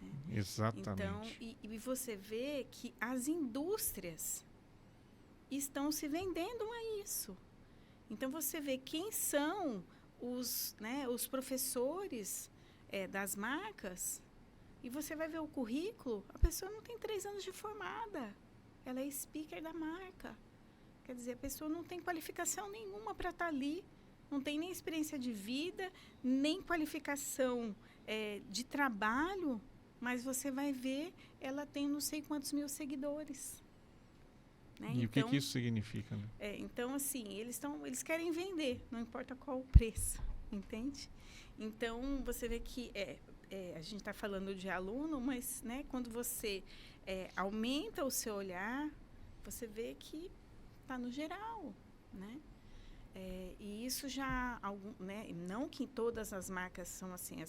C: Né?
A: Exatamente.
C: Então, e você vê que as indústrias estão se vendendo a isso. Então, você vê quem são os professores das marcas e você vai ver o currículo, a pessoa não tem 3 anos de formada. Ela é speaker da marca. Quer dizer, a pessoa não tem qualificação nenhuma para estar ali. Não tem nem experiência de vida, nem qualificação de trabalho, mas você vai ver, ela tem não sei quantos mil seguidores. Né?
A: E então, o que isso significa? Né?
C: Então, assim, eles querem vender, não importa qual o preço, entende? Então, você vê que a gente está falando de aluno, mas, né, quando você aumenta o seu olhar, você vê que está no geral, né? E isso já, né, não que todas as marcas são assim,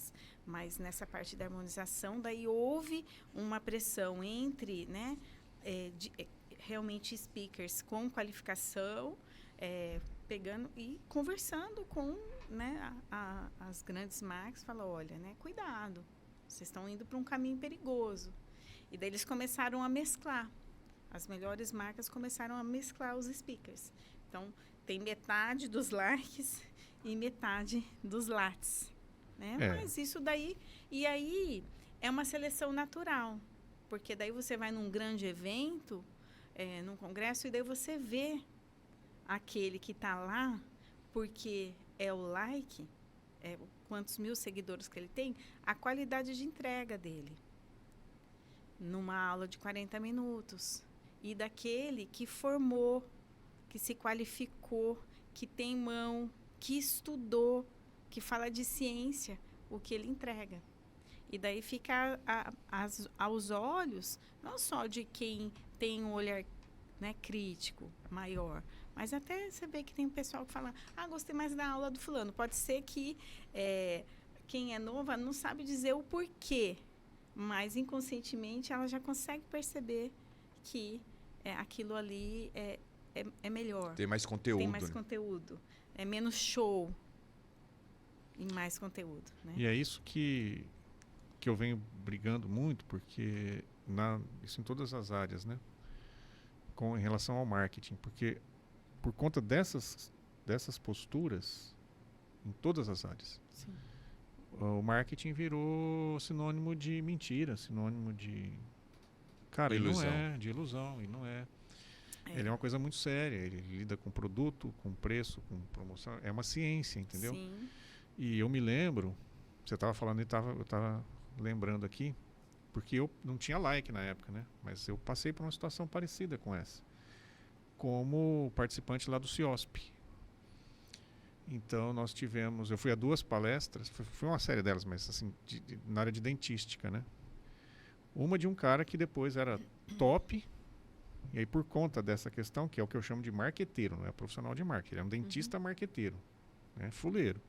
C: mas nessa parte da harmonização, daí houve uma pressão entre, né, realmente speakers com qualificação, pegando e conversando com, né, as grandes marcas, falou, olha, né, cuidado, vocês estão indo para um caminho perigoso. E daí eles começaram a mesclar. As melhores marcas começaram a mesclar os speakers. Então, tem metade dos likes e metade dos lats, né? Mas isso daí... E aí, é uma seleção natural. Porque daí você vai num grande evento, num congresso, e daí você vê aquele que está lá, porque é o like, quantos mil seguidores que ele tem, a qualidade de entrega dele. Numa aula de 40 minutos. E daquele que formou, que se qualificou, que tem mão, que estudou, que fala de ciência, o que ele entrega. E daí fica aos olhos, não só de quem tem um olhar, né, crítico maior, mas até você vê que tem um pessoal que fala, gostei mais da aula do fulano. Pode ser que quem é nova não sabe dizer o porquê, mas inconscientemente ela já consegue perceber que aquilo ali é melhor.
B: Tem mais conteúdo.
C: Tem mais conteúdo. É menos show e mais conteúdo, né?
A: E é isso que eu venho brigando muito, porque isso em todas as áreas, né? Em relação ao marketing, porque por conta dessas posturas em todas as áreas,
C: Sim.
A: O marketing virou sinônimo de mentira, sinônimo de
B: Ilusão.
A: de ilusão, e não é. Ele é uma coisa muito séria, ele lida com produto, com preço, com promoção, é uma ciência, entendeu?
C: Sim.
A: E eu me lembro, você estava falando e eu estava lembrando aqui, porque eu não tinha like na época, né? Mas eu passei por uma situação parecida com essa, como participante lá do CIOSP. Então eu fui a 2 palestras, foi uma série delas, mas assim, na área de dentística, né? Uma de um cara que depois era top, e aí por conta dessa questão, que é o que eu chamo de marqueteiro, não é profissional de marketing, ele é um dentista marqueteiro, né? Fuleiro.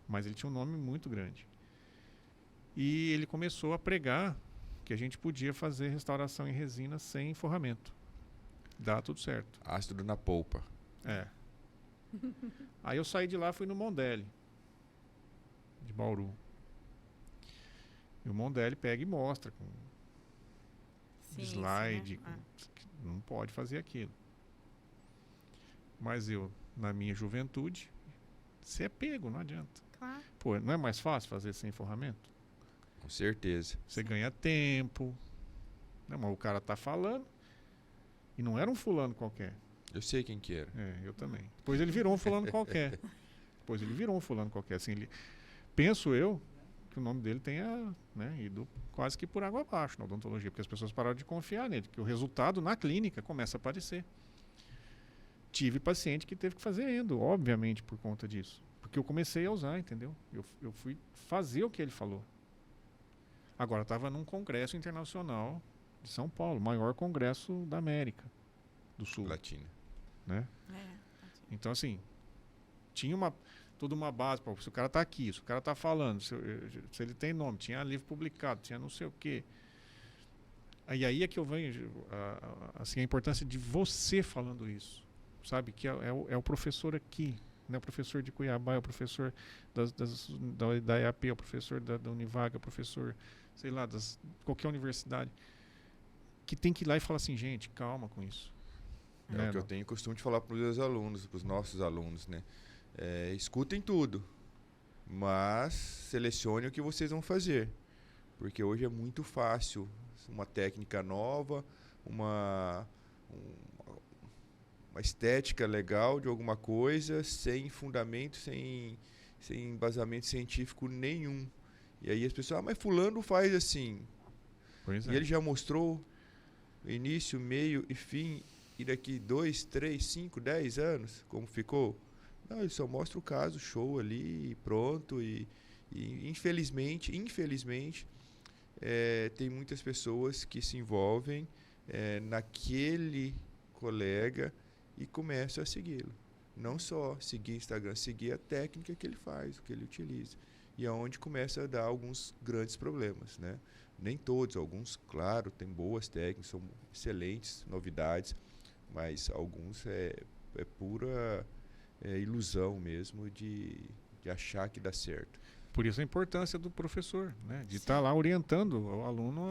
A: Mas ele tinha um nome muito grande. E ele começou a pregar que a gente podia fazer restauração em resina sem forramento. Dá tudo certo.
B: Ácido na polpa.
A: Aí eu saí de lá e fui no Mondelli, de Bauru. E o Mondelli pega e mostra com slide,
C: né?
A: que não pode fazer aquilo. Mas eu, na minha juventude, você é pego, não adianta.
C: Claro.
A: Pô, não é mais fácil fazer sem forramento?
B: Com certeza.
A: Você ganha tempo, né? Mas o cara tá falando, e não era um fulano qualquer.
B: Eu sei quem que era.
A: Eu também. Depois ele virou um fulano qualquer. Assim, penso eu que o nome dele tenha, né, ido quase que por água abaixo na odontologia, porque as pessoas pararam de confiar nele, que o resultado na clínica começa a aparecer. Tive paciente que teve que fazer endo, obviamente, por conta disso. Porque eu comecei a usar, entendeu? Eu fui fazer o que ele falou. Agora, estava num congresso internacional de São Paulo, maior congresso da América do Sul.
B: Latina.
A: Né? Então, assim, tinha toda uma base, se o cara está aqui, se o cara está falando, se ele tem nome, tinha livro publicado, tinha não sei o quê. Aí é que eu venho, assim, a importância de você falando isso, sabe? Que é o professor aqui, né? O professor de Cuiabá, é o professor da EAP, é o professor da Univaga, é o professor, sei lá, qualquer universidade, que tem que ir lá e falar assim, gente, calma com isso.
B: É o que eu tenho costume de falar para os meus alunos, para os nossos alunos, né? Escutem tudo, mas selecione o que vocês vão fazer. Porque hoje é muito fácil uma técnica nova, uma estética legal de alguma coisa, sem fundamento, sem embasamento científico nenhum. E aí as pessoas, mas fulano faz assim.
A: Pois
B: e ele já mostrou início, meio e fim. E daqui 2, 3, 5, 10 anos, como ficou? Não, ele só mostra o caso, show ali, pronto, e E infelizmente, tem muitas pessoas que se envolvem naquele colega e começam a segui-lo. Não só seguir Instagram, seguir a técnica que ele faz, o que ele utiliza. E é onde começa a dar alguns grandes problemas, né? Nem todos, alguns, claro, têm boas técnicas, são excelentes novidades, mas alguns é pura ilusão mesmo de achar que dá certo.
A: Por isso a importância do professor, né? De estar lá orientando o aluno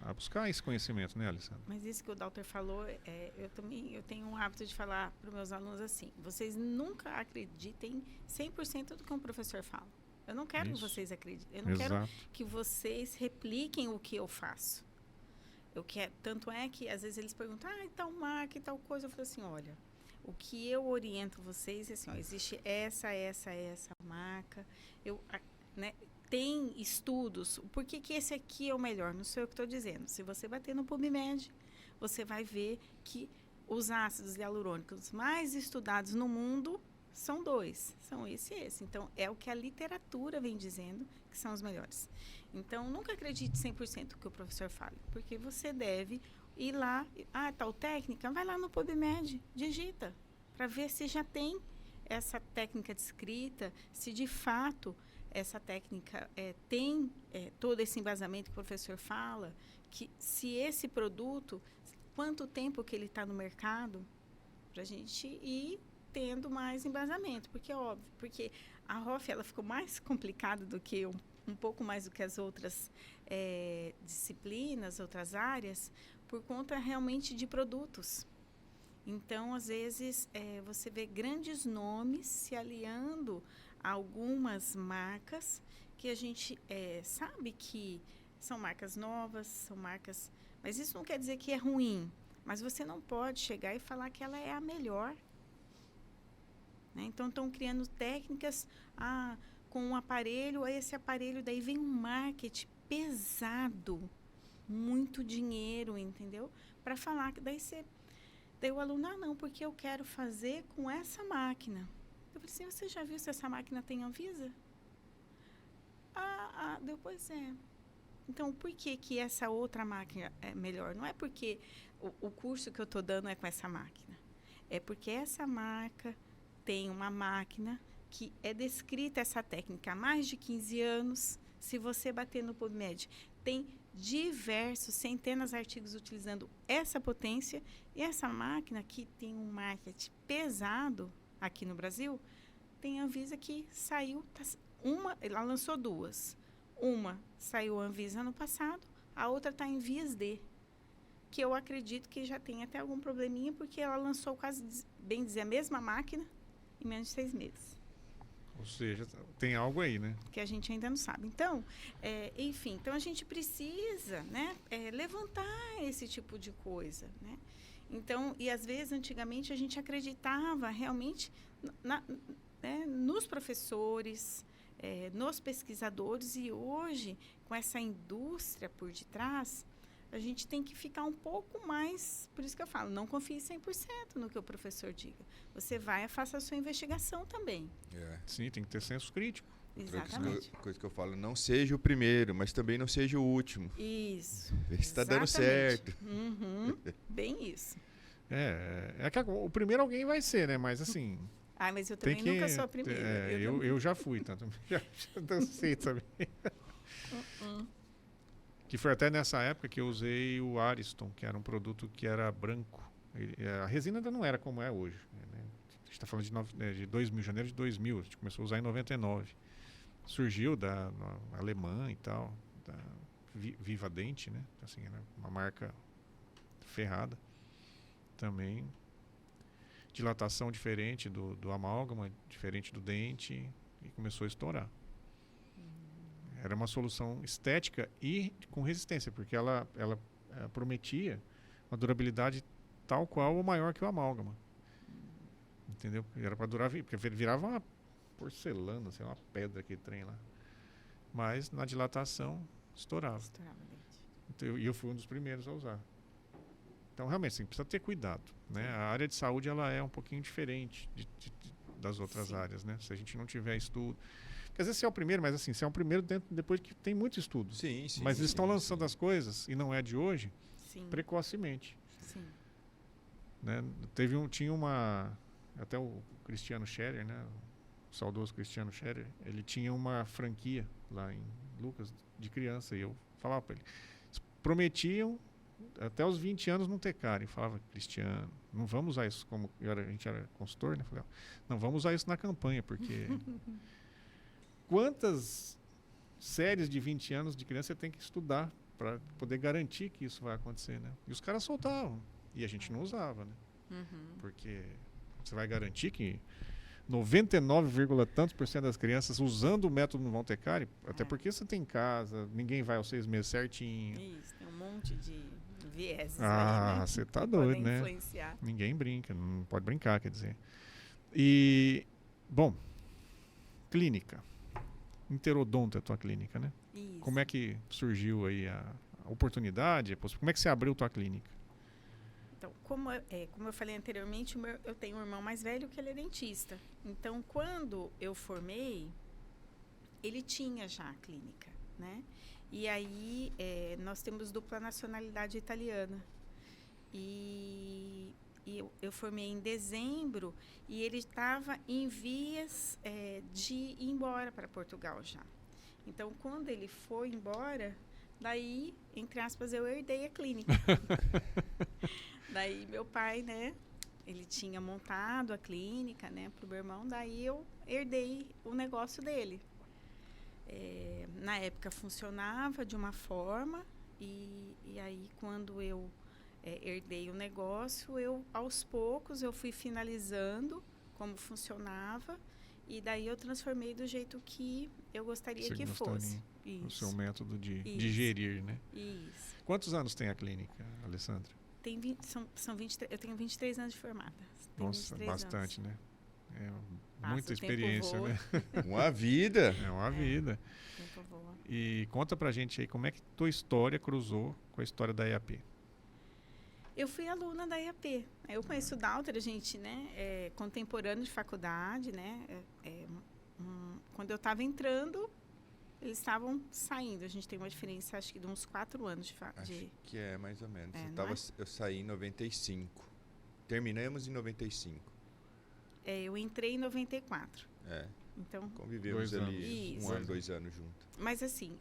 A: a buscar esse conhecimento, né, Alessandra?
C: Mas isso que o Dauter falou, eu tenho um hábito de falar para os meus alunos assim, vocês nunca acreditem 100% do que um professor fala. Eu não quero que vocês acreditem, eu não quero que vocês repliquem o que eu faço. Tanto é que às vezes eles perguntam, e tal marca e tal coisa, eu falo assim, olha, o que eu oriento vocês é assim, existe essa marca, né, tem estudos, por que esse aqui é o melhor? Não sei o que estou dizendo. Se você bater no PubMed, você vai ver que os ácidos hialurônicos mais estudados no mundo são 2, são esse e esse. Então, é o que a literatura vem dizendo que são os melhores. Então, nunca acredite 100% que o professor fale, porque você deve ir lá, tal técnica, vai lá no PubMed, digita, para ver se já tem essa técnica de escrita, se de fato essa técnica tem todo esse embasamento que o professor fala, que se esse produto, quanto tempo que ele está no mercado, para a gente ir tendo mais embasamento, porque é óbvio, porque a ROF ela ficou mais complicada do que um pouco mais do que as outras disciplinas, outras áreas, por conta realmente de produtos. Então, às vezes, você vê grandes nomes se aliando a algumas marcas que a gente sabe que são marcas novas, são marcas... Mas isso não quer dizer que é ruim, mas você não pode chegar e falar que ela é a melhor. Né? Então, estão criando técnicas com um aparelho, esse aparelho, daí vem um marketing pesado, muito dinheiro, entendeu? Para falar que daí o aluno, não, porque eu quero fazer com essa máquina. Eu falei assim, você já viu se essa máquina tem Anvisa? Depois Então, por que essa outra máquina é melhor? Não é porque o curso que eu estou dando é com essa máquina. É porque essa marca tem uma máquina que é descrita essa técnica há mais de 15 anos. Se você bater no PubMed, tem diversos, centenas de artigos utilizando essa potência. E essa máquina que tem um marketing pesado aqui no Brasil, tem a Anvisa que saiu, ela lançou 2. Uma saiu a Anvisa ano passado, a outra está em vias de, que eu acredito que já tem até algum probleminha, porque ela lançou quase, bem dizer, a mesma máquina em menos de 6 meses.
A: Ou seja, tem algo aí, né?
C: Que a gente ainda não sabe. Então, enfim, então a gente precisa, né, levantar esse tipo de coisa, né? Então, e às vezes, antigamente, a gente acreditava realmente nos professores, nos pesquisadores, e hoje, com essa indústria por detrás, a gente tem que ficar um pouco mais, por isso que eu falo, não confie 100% no que o professor diga. Você vai e faça a sua investigação também.
A: Sim, tem que ter senso crítico.
C: Exatamente.
B: Coisa que eu falo, não seja o primeiro, mas também não seja o último.
C: Isso.
B: Vê se está dando certo.
C: Uhum, bem isso.
A: Que o primeiro alguém vai ser, né? Mas assim...
C: mas eu também nunca sou a primeira.
A: Eu já fui, tanto já dancei também. Que foi até nessa época que eu usei o Ariston, que era um produto que era branco. A resina ainda não era como é hoje. Né? A gente está falando de 2000, janeiro de 2000. A gente começou a usar em 99. Surgiu da alemã e tal, da Viva Dente, né? Assim, era uma marca ferrada. Também dilatação diferente do amálgama, diferente do dente, e começou a estourar. Era uma solução estética e com resistência, porque ela prometia uma durabilidade tal qual ou maior que o amálgama. Entendeu? Era para durar, porque virava uma porcelana, assim, uma pedra aquele trem lá. Mas na dilatação estourava. Então, eu fui um dos primeiros a usar. Então, realmente, assim, precisa ter cuidado, né? A área de saúde ela é um pouquinho diferente das outras áreas, né? Se a gente não tiver estudo... Quer dizer, se é o primeiro, mas assim, se é o primeiro depois que tem muito estudo.
B: Sim, sim.
A: Mas eles
B: sim,
A: estão lançando
B: sim.
A: as coisas, e não é de hoje,
C: Sim,
A: precocemente.
C: sim.
A: Né? Tinha uma... Até o Cristiano Scherer, né? O saudoso Cristiano Scherer, ele tinha uma franquia lá em Lucas de criança, e eu falava para ele. Eles prometiam até os 20 anos não ter cara. E falava, Cristiano, não vamos usar isso como... a gente era consultor, né? Falei, não vamos usar isso na campanha, porque... Quantas séries de 20 anos de criança você tem que estudar para poder garantir que isso vai acontecer, né? E os caras soltavam. E a gente não usava, né? Porque você vai garantir que 99, tantos por cento das crianças usando o método não vão ter cárie, até porque você tem em casa, ninguém vai aos 6 meses certinho.
C: Isso, tem um monte de vieses
A: Ah,
C: aí, né?
A: você tá
C: que
A: doido,
C: podem
A: né?
C: influenciar.
A: Ninguém brinca, não pode brincar, quer dizer. E, bom, clínica. Interodonto é a tua clínica, né?
C: Isso.
A: Como é que surgiu aí a oportunidade? Como é que você abriu tua clínica?
C: Então, como eu falei anteriormente, eu tenho um irmão mais velho que ele é dentista. Então, quando eu formei, ele tinha já a clínica, né? E aí, nós temos dupla nacionalidade italiana. E eu formei em dezembro e ele estava em vias de ir embora para Portugal já. Então, quando ele foi embora, daí, entre aspas, eu herdei a clínica. Daí, meu pai, né, ele tinha montado a clínica, né, para o meu irmão, daí eu herdei o negócio dele. Na época, funcionava de uma forma e aí, quando eu herdei o negócio, aos poucos, eu fui finalizando como funcionava e daí eu transformei do jeito que eu gostaria
A: Você
C: que
A: gostaria,
C: fosse.
A: o seu método de
C: Isso.
A: gerir, né?
C: Isso.
A: Quantos anos tem a clínica, Alessandra?
C: São 23, eu tenho 23 anos de formada. Tenho
A: Nossa,
C: 23
A: bastante,
C: anos.
A: né?
C: Passa,
A: Muita
C: o tempo
A: experiência,
C: voa.
A: né?
B: Uma vida.
A: É uma vida.
C: O tempo voa.
A: E conta pra gente aí como é que tua história cruzou com a história da EAP.
C: Eu fui aluna da IAP. Eu conheço o Dalter, a gente, né, contemporâneo de faculdade, né? Quando eu estava entrando, eles estavam saindo. A gente tem uma diferença, acho que de uns 4 anos
B: Acho que é mais ou menos.
C: não é?
B: Eu saí em 95. Terminamos em 95.
C: Eu entrei em 94. Então,
B: Convivemos
A: 2
B: ali
C: anos.
B: 1 ano, 2 anos juntos.
C: mas assim,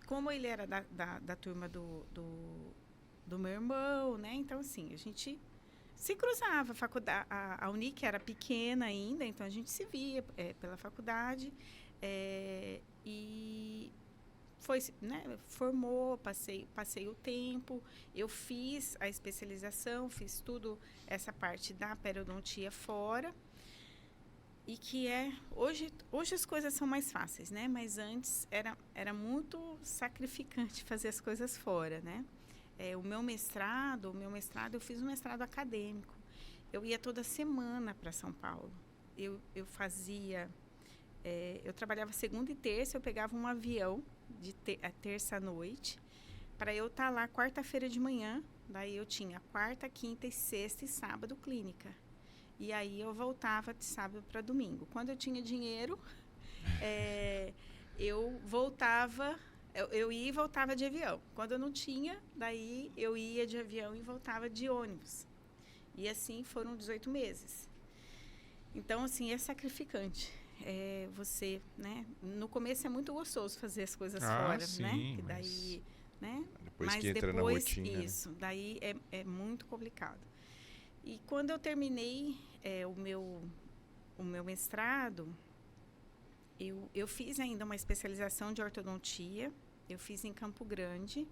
C: como ele era da turma do meu irmão, né? Então, assim, a gente se cruzava. A Unic era pequena ainda, então a gente se via pela faculdade. E foi, né, formou, passei o tempo. Eu fiz a especialização, fiz tudo essa parte da periodontia fora. E que hoje as coisas são mais fáceis, né? Mas antes era muito sacrificante fazer as coisas fora, né? O meu mestrado, eu fiz um mestrado acadêmico. Eu ia toda semana para São Paulo. Eu trabalhava segunda e terça, eu pegava um avião de terça à noite para eu estar lá quarta-feira de manhã. Daí eu tinha quarta, quinta e sexta e sábado clínica. E aí eu voltava de sábado para domingo. Quando eu tinha dinheiro, eu voltava... Eu ia e voltava de avião. Quando eu não tinha, daí eu ia de avião e voltava de ônibus. E assim foram 18 meses. Então, assim, é sacrificante. Você, né? No começo é muito gostoso fazer as coisas fora,
A: sim,
C: né? Que daí, né?
B: Depois
C: Mas
B: que entra
C: depois,
B: na rotina.
C: isso, daí é muito complicado. E quando eu terminei o meu mestrado, eu fiz ainda uma especialização de ortodontia, eu fiz em Campo Grande,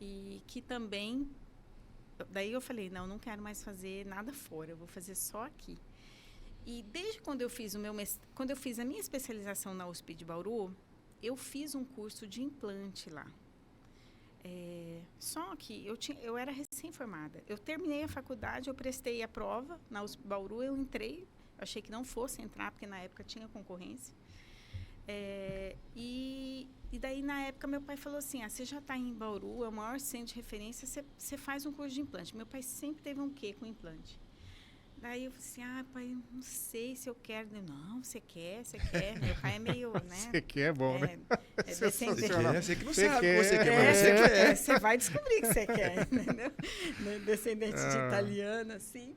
C: e que também, daí eu falei, não quero mais fazer nada fora, eu vou fazer só aqui. E desde quando eu fiz quando eu fiz a minha especialização na USP de Bauru, eu fiz um curso de implante lá. Só que eu era recém-formada. Eu terminei a faculdade, eu prestei a prova na USP Bauru, eu entrei, eu achei que não fosse entrar, porque na época tinha concorrência. E daí, na época, meu pai falou assim, você já está em Bauru, é o maior centro de referência, você faz um curso de implante. Meu pai sempre teve um quê com implante. Daí eu falei assim, pai, não sei se eu quero. Não, você quer. Meu pai é meio, né?
A: Você quer, é bom, né?
C: É descendente.
B: Você que não
A: Você
B: sabe
A: quer.
B: o que você quer, mas você quer.
C: Você vai descobrir que você quer, entendeu? Descendente de italiano, assim.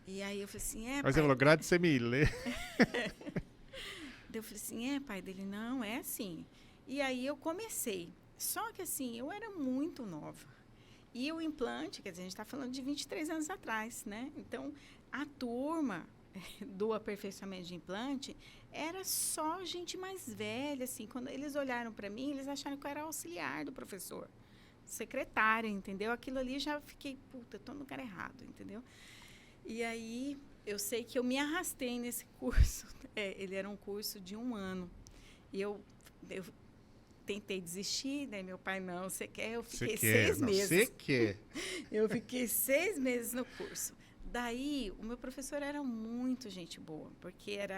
C: E aí eu falei assim,
A: Mas
C: pai.
A: você falou, grazie mille.
C: Eu falei assim, pai dele, não, é assim. E aí eu comecei. Só que assim, eu era muito nova. E o implante, quer dizer, a gente está falando de 23 anos atrás, né? Então, a turma do aperfeiçoamento de implante era só gente mais velha, assim. Quando eles olharam para mim, eles acharam que eu era auxiliar do professor, secretária, entendeu? Aquilo ali já fiquei, puta, estou no lugar errado, entendeu? E aí, eu sei que eu me arrastei nesse curso. Ele era um curso de 1 ano. E eu tentei desistir, né? Meu pai, não, você quer? Eu fiquei 6 meses.
A: Você quer.
C: Eu fiquei 6 meses no curso. Daí, o meu professor era muito gente boa, porque ele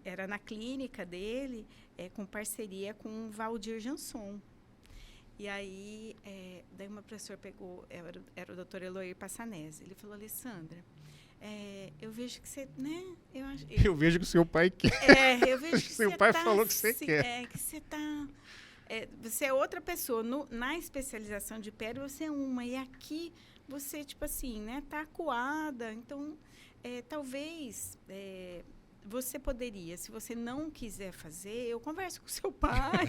C: era na clínica dele, com parceria com o Valdir Jansson. E aí, daí o meu professor pegou, era o doutor Eloir Passanese. Ele falou, Alessandra, eu vejo que você, né?
A: Eu vejo que o seu pai quer.
C: Eu vejo que
A: seu
C: você
A: pai
C: tá,
A: falou que você quer.
C: Que você tá... você é outra pessoa. Na especialização de pele, você é uma. E aqui, você, tipo assim, né? Tá acuada. Então, talvez... você poderia, se você não quiser fazer, eu converso com o seu pai.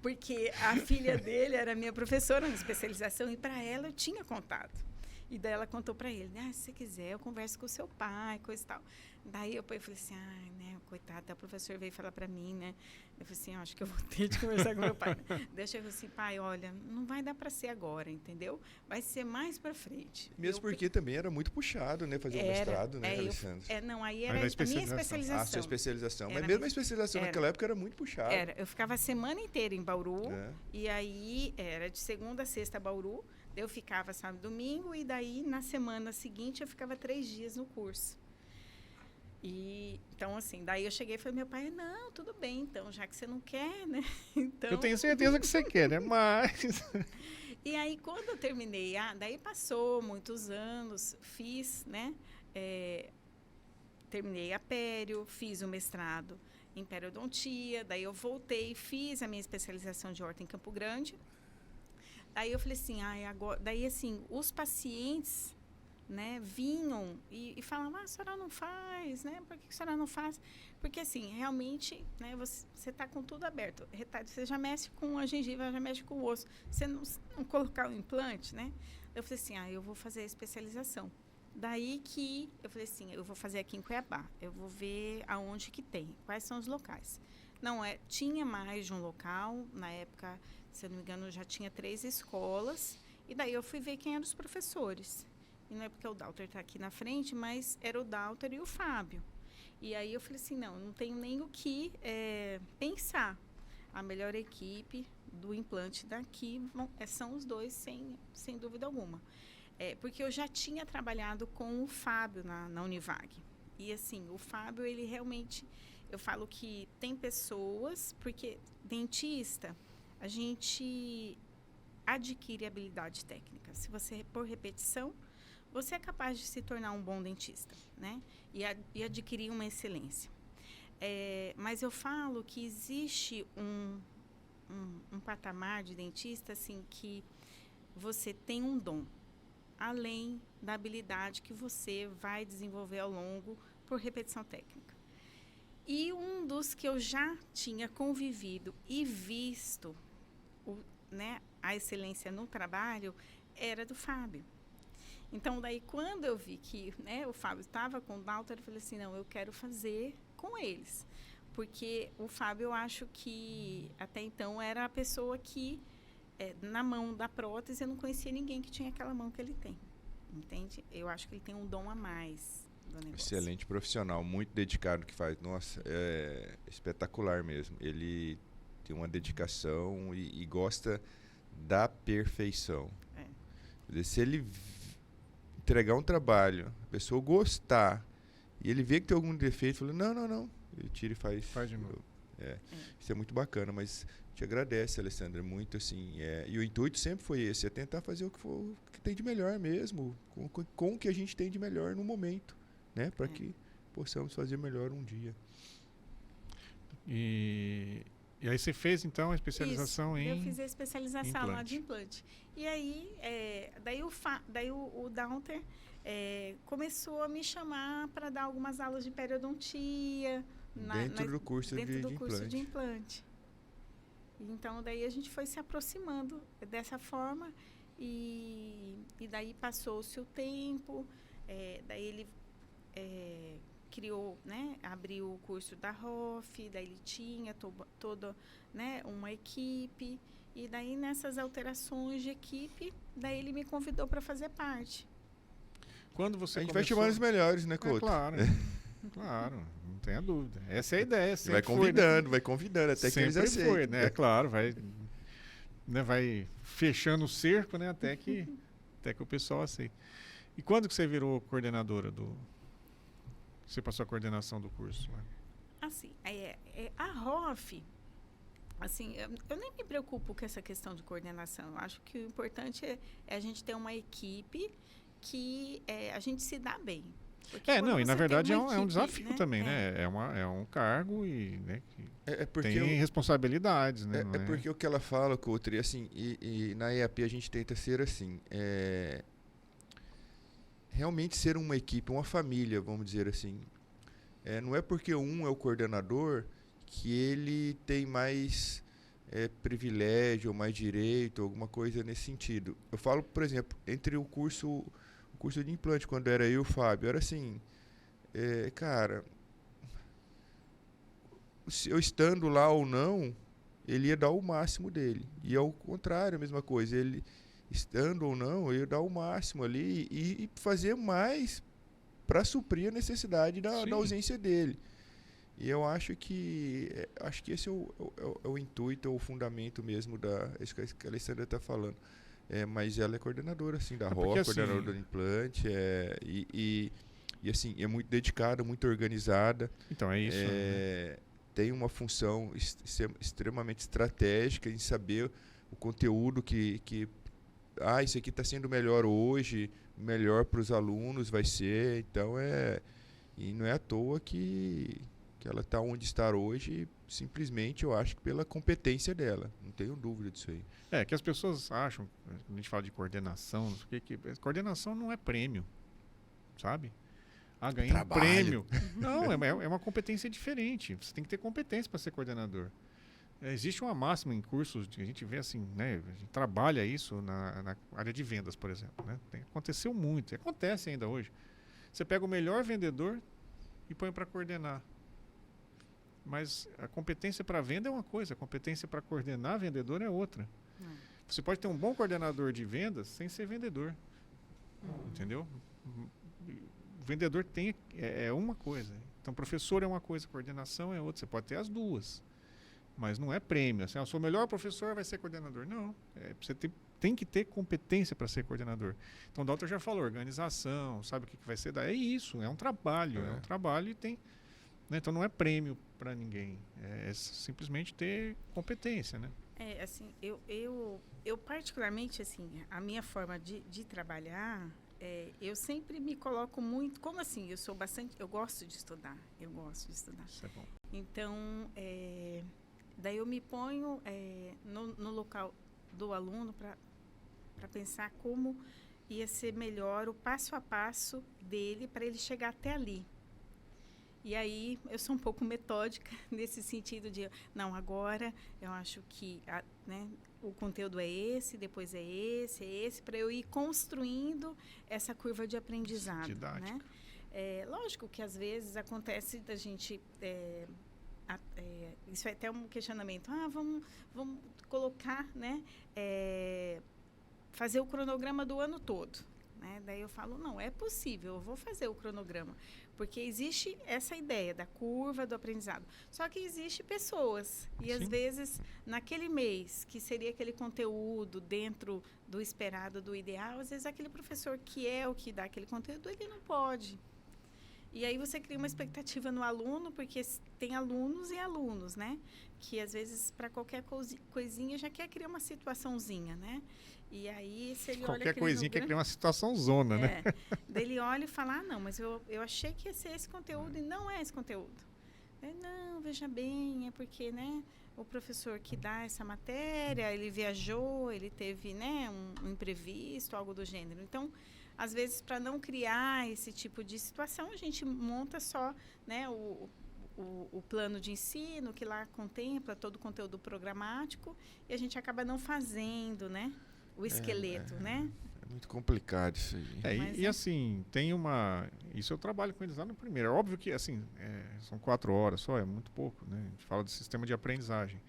C: Porque a filha dele era minha professora na especialização e para ela eu tinha contato. E daí ela contou para ele, se você quiser, eu converso com o seu pai, coisa e tal. Daí eu falei assim, né, coitado, o professor veio falar para mim, né? Eu falei assim, acho que eu vou ter de conversar com meu pai. Deixa eu falar assim, pai, olha, não vai dar para ser agora, entendeu? Vai ser mais para frente.
B: Mesmo porque também era muito puxado, né? Fazer um mestrado, né, Alessandra?
C: Não, aí era a minha especialização.
B: A sua especialização.
C: Era
B: Mas mesmo a especialização naquela época era muito puxada.
C: Eu ficava a semana inteira em Bauru, e aí era de segunda a sexta Bauru, eu ficava sábado e domingo, e daí na semana seguinte eu ficava 3 dias no curso. E, então, assim, daí eu cheguei e falei, meu pai, não, tudo bem, então, já que você não quer, né? Então... Eu
A: tenho certeza que você quer, né? Mas...
C: E aí, quando eu terminei, daí passou muitos anos, fiz, né? Terminei a pério, fiz o mestrado em periodontia, daí eu voltei, fiz a minha especialização de horta em Campo Grande. Daí eu falei assim, agora... Daí, assim, os pacientes... né, vinham e falavam, a senhora não faz, né? Por que a senhora não faz? Porque, assim, realmente, né, você está com tudo aberto. Você já mexe com a gengiva, já mexe com o osso. Você não colocar o implante, né? Eu falei assim, eu vou fazer a especialização. Daí que eu falei assim, eu vou fazer aqui em Cuiabá. Eu vou ver aonde que tem, quais são os locais. Não, tinha mais de um local. Na época, se eu não me engano, já tinha 3 escolas. E daí eu fui ver quem eram os professores. E não é porque o Dalter está aqui na frente, mas era o Dalter e o Fábio. E aí eu falei assim, não tenho nem o que pensar. A melhor equipe do implante daqui são os dois, sem dúvida alguma. Porque eu já tinha trabalhado com o Fábio na Univag. E assim, o Fábio, ele realmente... Eu falo que tem pessoas... Porque dentista, a gente adquire habilidade técnica. Se você, por repetição... você é capaz de se tornar um bom dentista, né? E adquirir uma excelência. Mas eu falo que existe um patamar de dentista, assim, que você tem um dom, além da habilidade que você vai desenvolver ao longo por repetição técnica. E um dos que eu já tinha convivido e visto, né, a excelência no trabalho, era do Fábio. Então, daí, quando eu vi que, né, o Fábio estava com o Dalter, eu falei assim, não, eu quero fazer com eles. Porque o Fábio, eu acho que, até então, era a pessoa que, na mão da prótese, eu não conhecia ninguém que tinha aquela mão que ele tem. Entende? Eu acho que ele tem um dom a mais do negócio.
B: Excelente profissional, muito dedicado no que faz. Nossa, é espetacular mesmo. Ele tem uma dedicação e gosta da perfeição. Se ele entregar um trabalho, a pessoa gostar, e ele vê que tem algum defeito, fala, não, ele tira e faz
A: de novo.
B: Isso é muito bacana, mas te agradece, Alessandra, muito assim. E o intuito sempre foi esse, é tentar fazer o que tem de melhor mesmo, com o que a gente tem de melhor no momento, né? Para que possamos fazer melhor um dia.
A: E aí você fez, então, a especialização
C: Isso,
A: em...
C: eu fiz a especialização lá de
A: implante.
C: implante. E aí, daí o Downter começou a me chamar para dar algumas aulas de periodontia.
B: Dentro do curso
C: de implante. Então, daí a gente foi se aproximando dessa forma e daí passou-se o tempo, daí ele criou, né, abriu o curso da ROF, daí ele tinha toda, né, uma equipe, e daí nessas alterações de equipe, daí ele me convidou para fazer parte.
A: Quando você
B: A gente
A: começou...
B: vai chamando os melhores, né, Couto?
A: Claro, claro, não tenha dúvida. Essa é a ideia.
B: Vai convidando, vai convidando, até que eles aceitem.
A: Foi, né? É claro, vai fechando o cerco, né? Até que o pessoal aceite. E quando que você virou coordenadora Você passou a coordenação do curso? Né?
C: Assim, a ROF, assim, eu nem me preocupo com essa questão de coordenação. Eu acho que o importante é a gente ter uma equipe que a gente se dá bem.
A: Não, e na verdade é um
C: equipe,
A: desafio, né? Também, né? É um cargo e, né, que tem responsabilidades, né?
B: Porque o que ela fala, Couto, e assim, e na EAP a gente tenta ser assim, realmente ser uma equipe, uma família, vamos dizer assim. Não é porque um é o coordenador que ele tem mais privilégio ou mais direito, alguma coisa nesse sentido. Eu falo, por exemplo, entre o curso de implante, quando era eu e o Fábio, era assim, cara, se eu estando lá ou não, ele ia dar o máximo dele. E ao contrário, a mesma coisa, ele estando ou não, eu ia dar o máximo ali e fazer mais para suprir a necessidade da ausência dele. E eu acho que esse é o intuito, é o fundamento mesmo isso que a Alessandra está falando. Mas ela é coordenadora assim, da ROF, coordenadora do implante, e assim, é muito dedicada, muito organizada.
A: Então é isso.
B: Tem uma função extremamente estratégica em saber o conteúdo que isso aqui está sendo melhor hoje, melhor para os alunos vai ser. Então e não é à toa que ela está onde está hoje, simplesmente eu acho que pela competência dela, não tenho dúvida disso aí.
A: Que as pessoas acham, quando a gente fala de coordenação, coordenação não é prêmio, sabe? Ganhei um prêmio. Não, é uma competência diferente. Você tem que ter competência para ser coordenador. Existe uma máxima em cursos, a gente vê assim, né? A gente trabalha isso na área de vendas, por exemplo. Né? Aconteceu muito, acontece ainda hoje. Você pega o melhor vendedor e põe para coordenar. Mas a competência para venda é uma coisa, a competência para coordenar vendedor é outra. Você pode ter um bom coordenador de vendas sem ser vendedor. Entendeu? O vendedor é uma coisa. Então, professor é uma coisa, coordenação é outra. Você pode ter as duas. Mas não é prêmio. Assim, eu sou o melhor professor, vai ser coordenador. Não. Você tem que ter competência para ser coordenador. Então, o doutor já falou, organização, sabe o que vai ser? É isso, é um trabalho. É um trabalho e tem... Né? Então, não é prêmio para ninguém. É simplesmente ter competência, né?
C: Assim, eu particularmente, assim, a minha forma de trabalhar, eu sempre me coloco muito... Como assim? Eu gosto de estudar.
A: Isso é bom.
C: Então, daí eu me ponho no local do aluno para pensar como ia ser melhor o passo a passo dele para ele chegar até ali. E aí eu sou um pouco metódica nesse sentido de, não, agora eu acho que né, o conteúdo é esse, depois é esse, para eu ir construindo essa curva de aprendizado.
A: Didática.
C: Né? Lógico que às vezes acontece da gente... isso é até um questionamento. Vamos colocar, né, fazer o cronograma do ano todo. Né? Daí eu falo, não, é possível, eu vou fazer o cronograma. Porque existe essa ideia da curva do aprendizado. Só que existe pessoas. E, às vezes, naquele mês, que seria aquele conteúdo dentro do esperado, do ideal, às vezes aquele professor que é o que dá aquele conteúdo, ele não pode. E aí você cria uma expectativa no aluno, porque tem alunos e alunos, né? Que às vezes para qualquer coisinha já quer criar uma situaçãozinha, né? E aí se ele olha
A: Qualquer
C: aquele
A: coisinha quer
C: programa-
A: criar uma situação zona, né?
C: Daí ele olha e fala, não, mas eu achei que ia ser esse conteúdo e não é esse conteúdo. Não, veja bem, é porque, né, o professor que dá essa matéria, ele viajou, ele teve, né, um imprevisto, algo do gênero. Então, às vezes, para não criar esse tipo de situação, a gente monta só, né, o plano de ensino, que lá contempla todo o conteúdo programático, e a gente acaba não fazendo, né, o esqueleto, né?
B: É muito complicado isso aí.
C: Mas
A: E assim, tem uma... Isso eu trabalho com eles lá no primeiro. É óbvio que, assim, são 4 horas só, é muito pouco, né? A gente fala de sistema de aprendizagem.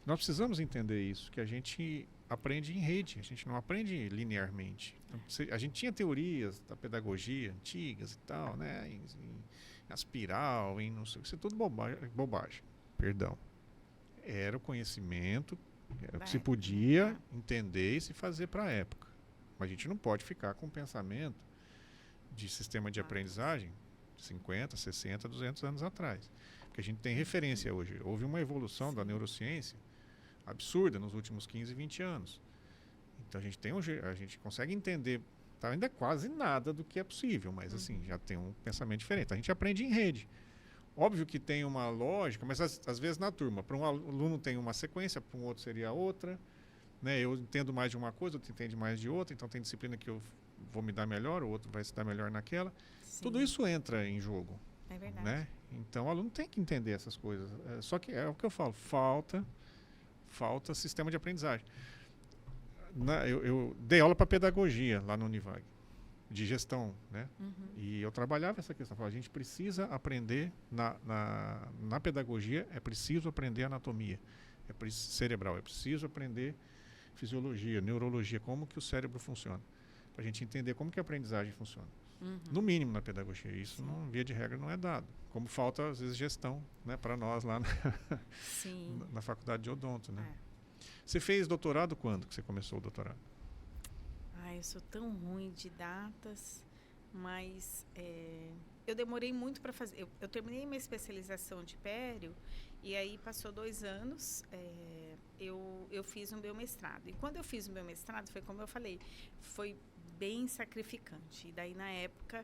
A: Nós precisamos entender isso, que a gente aprende em rede, a gente não aprende linearmente. Então, a gente tinha teorias da pedagogia antigas e tal, né? Em espiral, em não sei o que, isso é tudo bobagem. Perdão. Era o conhecimento, era o que se podia entender e se fazer para a época. Mas a gente não pode ficar com o pensamento de sistema de aprendizagem 50, 60, 200 anos atrás. Porque a gente tem referência hoje. Houve uma evolução da neurociência absurda nos últimos 15, 20 anos. Então a gente consegue entender, tá, ainda quase nada do que é possível, mas assim, já tem um pensamento diferente. A gente aprende em rede. Óbvio que tem uma lógica, mas às vezes na turma, para um aluno tem uma sequência, para um outro seria outra. Né? Eu entendo mais de uma coisa, outro entende mais de outra, então tem disciplina que eu vou me dar melhor, o outro vai se dar melhor naquela.
C: Sim,
A: Tudo isso entra em jogo.
C: é verdade.
A: Né? Então o aluno tem que entender essas coisas. Só que é o que eu falo, falta sistema de aprendizagem. Eu dei aula para pedagogia lá no Univag, de gestão, né? E eu trabalhava essa questão. A gente precisa aprender, na pedagogia, é preciso aprender anatomia cerebral, é preciso aprender fisiologia, neurologia, como que o cérebro funciona, para a gente entender como que a aprendizagem funciona. No mínimo na pedagogia. Isso, não, via de regra, não é dado. Como falta, às vezes, gestão, né, para nós lá na faculdade de odonto. Né? Você fez doutorado quando que você começou o doutorado?
C: Eu sou tão ruim de datas, mas eu demorei muito para fazer. Eu terminei minha especialização de pério e aí passou 2 anos, eu fiz o meu mestrado. E quando eu fiz o meu mestrado, foi como eu falei, foi bem sacrificante. E daí, na época,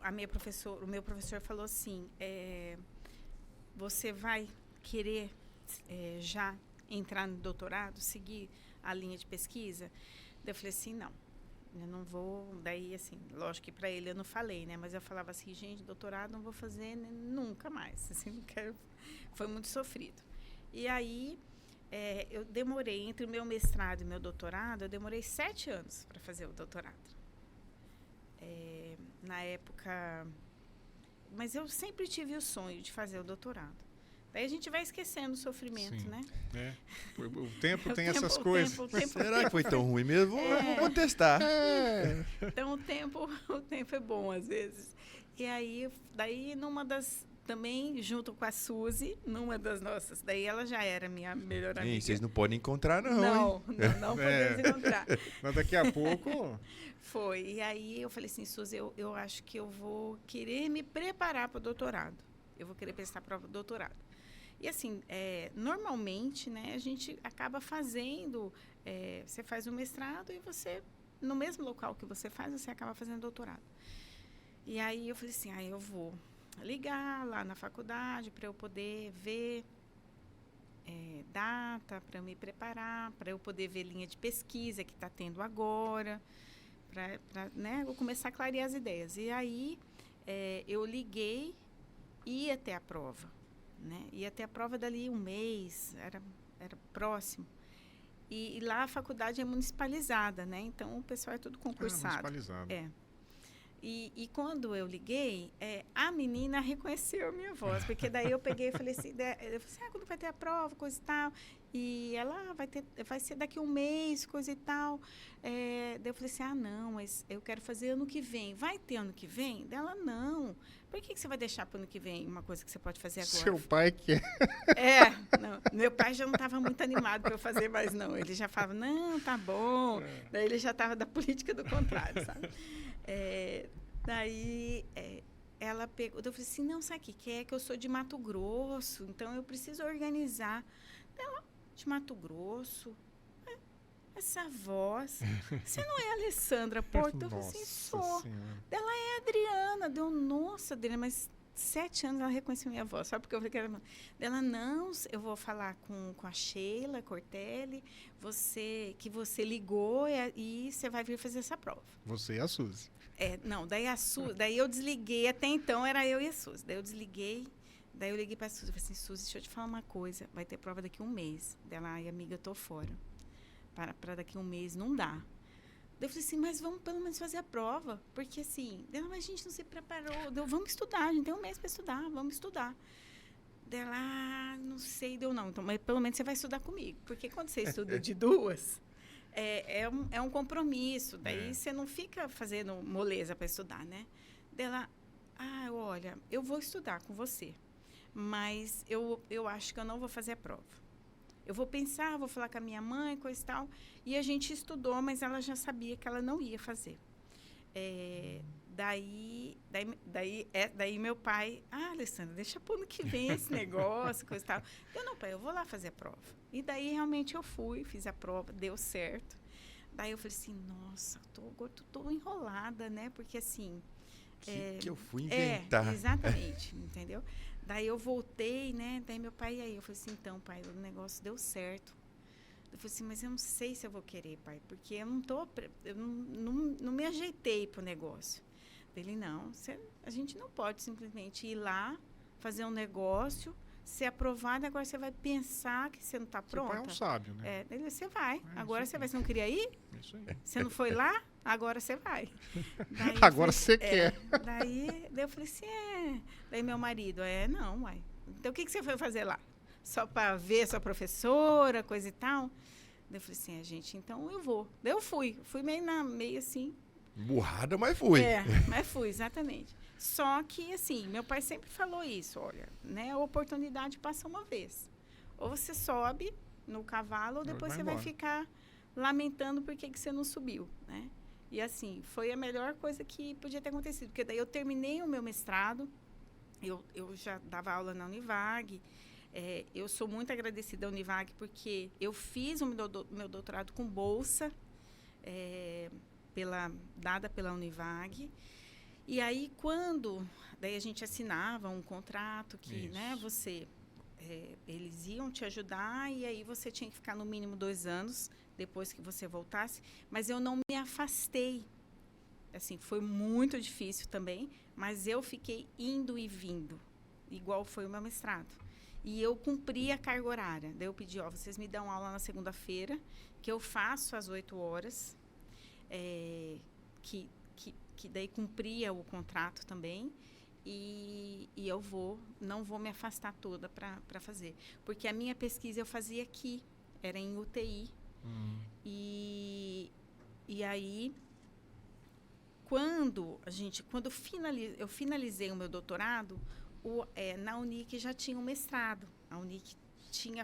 C: o meu professor falou assim, você vai querer já entrar no doutorado, seguir a linha de pesquisa? Eu falei assim, não, eu não vou. Daí, assim, lógico que para ele eu não falei, né? Mas eu falava assim, gente, doutorado não vou fazer nunca mais. Assim, não quero. Foi muito sofrido. E aí, eu demorei, entre o meu mestrado e o meu doutorado, eu demorei 7 anos para fazer o doutorado. Na época... Mas eu sempre tive o sonho de fazer o doutorado. Daí a gente vai esquecendo o sofrimento,
A: Sim.
C: né?
A: O tempo tem essas coisas.
B: Será que foi tão ruim mesmo? Vou contestar.
C: Então o tempo é bom às vezes. E aí, daí numa das, também junto com a Suzy, numa das nossas, daí ela já era minha melhor amiga.
B: Vocês não podem encontrar não, hein?
C: Não podemos encontrar.
A: Mas daqui a pouco...
C: Foi. E aí eu falei assim, Suzy, eu acho que eu vou querer me preparar para o doutorado. Eu vou querer prestar para o doutorado. E assim, normalmente, né, a gente acaba fazendo, você faz um mestrado e você, no mesmo local que você faz, você acaba fazendo doutorado. E aí eu falei assim, eu vou ligar lá na faculdade para eu poder ver data, para eu me preparar, para eu poder ver linha de pesquisa que está tendo agora, para né, eu começar a clarear as ideias. E aí eu liguei e ia até a prova. Né? Ia até a prova dali 1 mês, era próximo. E lá a faculdade é municipalizada, né? Então o pessoal é tudo concursado.
A: Municipalizado.
C: E quando eu liguei, a menina reconheceu a minha voz, porque daí eu peguei e falei assim, quando vai ter a prova, coisa e tal. E ela vai ser daqui 1 mês, coisa e tal. Daí eu falei assim, não, mas eu quero fazer ano que vem. Vai ter ano que vem? Dela, não. Por que você vai deixar para o ano que vem uma coisa que você pode fazer agora?
A: Seu pai quer.
C: Não, meu pai já não estava muito animado para eu fazer mais, não. Ele já falava, não, tá bom. Daí ele já estava da política do contrário, sabe? Daí, ela pegou, eu falei assim, não, sabe o que é? Que eu sou de Mato Grosso, então eu preciso organizar. Ela, de Mato Grosso? Essa voz, você não é a Alessandra Porto? Eu falei assim, sou. Ela é a Adriana. Deu, nossa, Adriana, mas 7 anos ela reconheceu minha voz. Sabe porque eu falei que era... Ela, não, eu vou falar com a Sheila Cortelli, que você ligou e você vai vir fazer essa prova.
A: Você e a Suzy.
C: Não, daí eu desliguei, até então era eu e a Suzy. Daí eu desliguei, daí eu liguei pra Suzy, eu falei assim, Suzy, deixa eu te falar uma coisa, vai ter prova daqui a 1 mês. Dela, ai, amiga, eu tô fora. Para daqui a 1 mês não dá. Eu falei assim, mas vamos pelo menos fazer a prova, porque assim, mas a gente não se preparou. Vamos estudar, a gente tem 1 mês para estudar, vamos estudar. Dela, não sei, deu não. Então, mas pelo menos você vai estudar comigo, porque quando você estuda de 2, é um compromisso. Daí você não fica fazendo moleza para estudar, né? Dela, olha, eu vou estudar com você, mas eu acho que eu não vou fazer a prova. Eu vou pensar, vou falar com a minha mãe, coisa e tal. E a gente estudou, mas ela já sabia que ela não ia fazer. Daí meu pai, Alessandra, deixa pro ano que vem esse negócio, coisa e tal. Eu, não, pai, eu vou lá fazer a prova. E daí, realmente, eu fui, fiz a prova, deu certo. Daí eu falei assim, nossa, tô enrolada, né? Porque, assim...
B: que eu fui inventar.
C: Exatamente, entendeu? Daí eu voltei, né? Daí meu pai, eu falei assim, então, pai, o negócio deu certo. Eu falei assim, mas eu não sei se eu vou querer, pai, porque eu não me ajeitei pro negócio. Ele, não, a gente não pode simplesmente ir lá, fazer um negócio, ser aprovado, agora você vai pensar que você não está pronta.
A: Seu pai é um sábio, né?
C: Você vai. Agora você vai. Você não queria ir?
A: Isso aí.
C: Você não foi lá? Agora você vai. Daí
A: agora você quer.
C: Daí eu falei assim, Daí meu marido, não, mãe. Então o que você foi fazer lá? Só para ver sua professora, coisa e tal? Daí eu falei assim, gente, então eu vou. Daí eu fui. Fui meio assim.
B: Burrada, mas fui.
C: Mas fui, exatamente. Só que, assim, meu pai sempre falou isso, olha, né? A oportunidade passa uma vez. Ou você sobe no cavalo, ou depois você vai ficar lamentando por que você não subiu, né? E, assim, foi a melhor coisa que podia ter acontecido. Porque daí eu terminei o meu mestrado, eu já dava aula na Univag. Eu sou muito agradecida à Univag, porque eu fiz o meu doutorado com bolsa, dada pela Univag. E aí, daí a gente assinava um contrato que, né, eles iam te ajudar, e aí você tinha que ficar no mínimo 2 anos depois que você voltasse, mas eu não me afastei. Assim, foi muito difícil também, mas eu fiquei indo e vindo, igual foi o meu mestrado. E eu cumpri a carga horária. Daí eu pedi, vocês me dão aula na segunda-feira, que eu faço às 8 horas, que daí cumpria o contrato também, e eu não vou me afastar toda para fazer. Porque a minha pesquisa eu fazia aqui, era em UTI. E aí, quando eu finalizei o meu doutorado, na Unic já tinha um mestrado. A Unic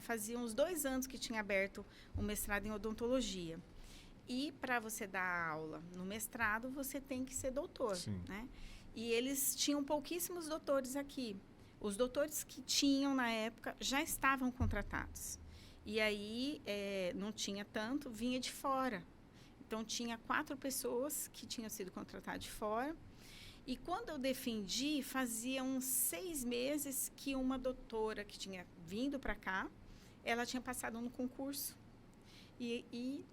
C: fazia uns 2 anos que tinha aberto um mestrado em odontologia. E para você dar aula no mestrado, você tem que ser doutor, né? E eles tinham pouquíssimos doutores aqui. Os doutores que tinham na época já estavam contratados. E aí, não tinha tanto, vinha de fora. Então, tinha 4 pessoas que tinham sido contratadas de fora. E quando eu defendi, fazia uns 6 meses que uma doutora que tinha vindo para cá, ela tinha passado no concurso. E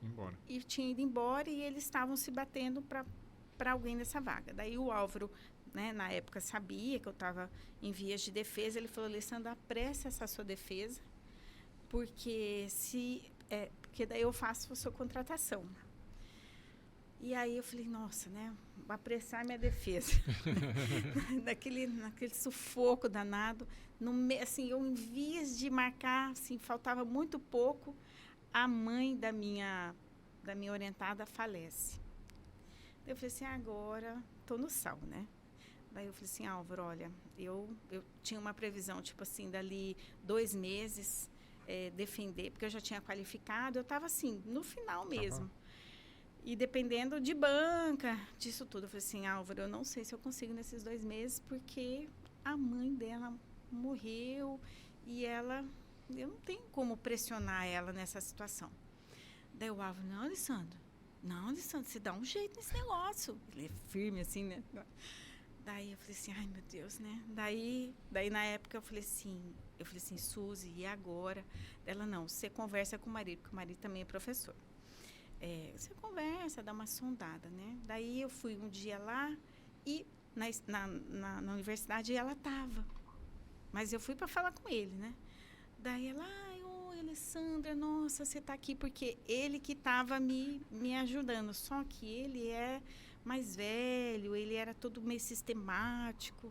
C: tinha ido embora, e eles estavam se batendo para alguém nessa vaga. Daí o Álvaro, né, na época, sabia que eu estava em vias de defesa. Ele falou, Alessandra, apresse essa sua defesa, porque daí eu faço a sua contratação. E aí eu falei, nossa, né, vou apressar minha defesa. naquele sufoco danado. Assim, eu, em vias de marcar, assim, faltava muito pouco, a mãe da minha orientada falece. Eu falei assim, agora estou no sal, né? Daí eu falei assim, Álvaro, olha, eu tinha uma previsão, tipo assim, dali 2 meses, defender, porque eu já tinha qualificado, eu estava assim, no final mesmo. E dependendo de banca, disso tudo. Eu falei assim, Álvaro, eu não sei se eu consigo nesses 2 meses, porque a mãe dela morreu e eu não tenho como pressionar ela nessa situação. Daí o Álvaro, não, Alessandra, você dá um jeito nesse negócio. Ele é firme assim, né? Daí eu falei assim, ai meu Deus, né? Daí na época eu falei assim, Suzy, e agora? Ela, não, você conversa com o marido, porque o marido também é professor. Você conversa, dá uma sondada, né? Daí eu fui um dia lá e na universidade ela estava. Mas eu fui para falar com ele, né? Daí ela, oi, Alessandra, nossa, você está aqui, porque ele que estava me ajudando. Só que ele é mais velho, ele era todo meio sistemático.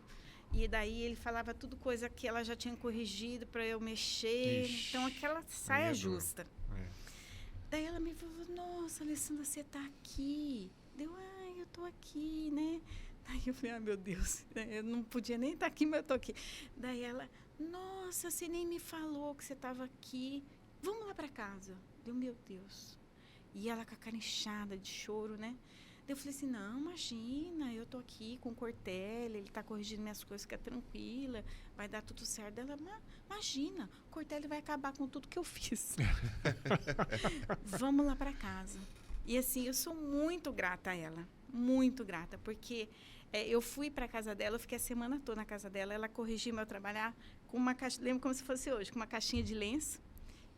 C: E daí ele falava tudo coisa que ela já tinha corrigido para eu mexer.
A: Ixi,
C: então, aquela saia justa. Daí ela me falou, nossa, Alessandra, você está aqui. Eu estou aqui, né? Daí eu falei, meu Deus, eu não podia nem estar aqui, mas eu estou aqui. Daí ela, nossa, você nem me falou que você estava aqui. Vamos lá para casa. Meu Deus. E ela com a cara inchada de choro, né? Daí eu falei assim, não, imagina, eu estou aqui com o Cortelli, ele está corrigindo minhas coisas, fica tranquila, vai dar tudo certo. Ela, imagina, o Cortelli vai acabar com tudo que eu fiz. Vamos lá para casa. E assim, eu sou muito grata a ela, muito grata, porque eu fui para a casa dela, eu fiquei a semana toda na casa dela, ela corrigiu meu trabalhar com uma caixa, lembro como se fosse hoje, com uma caixinha de lenço,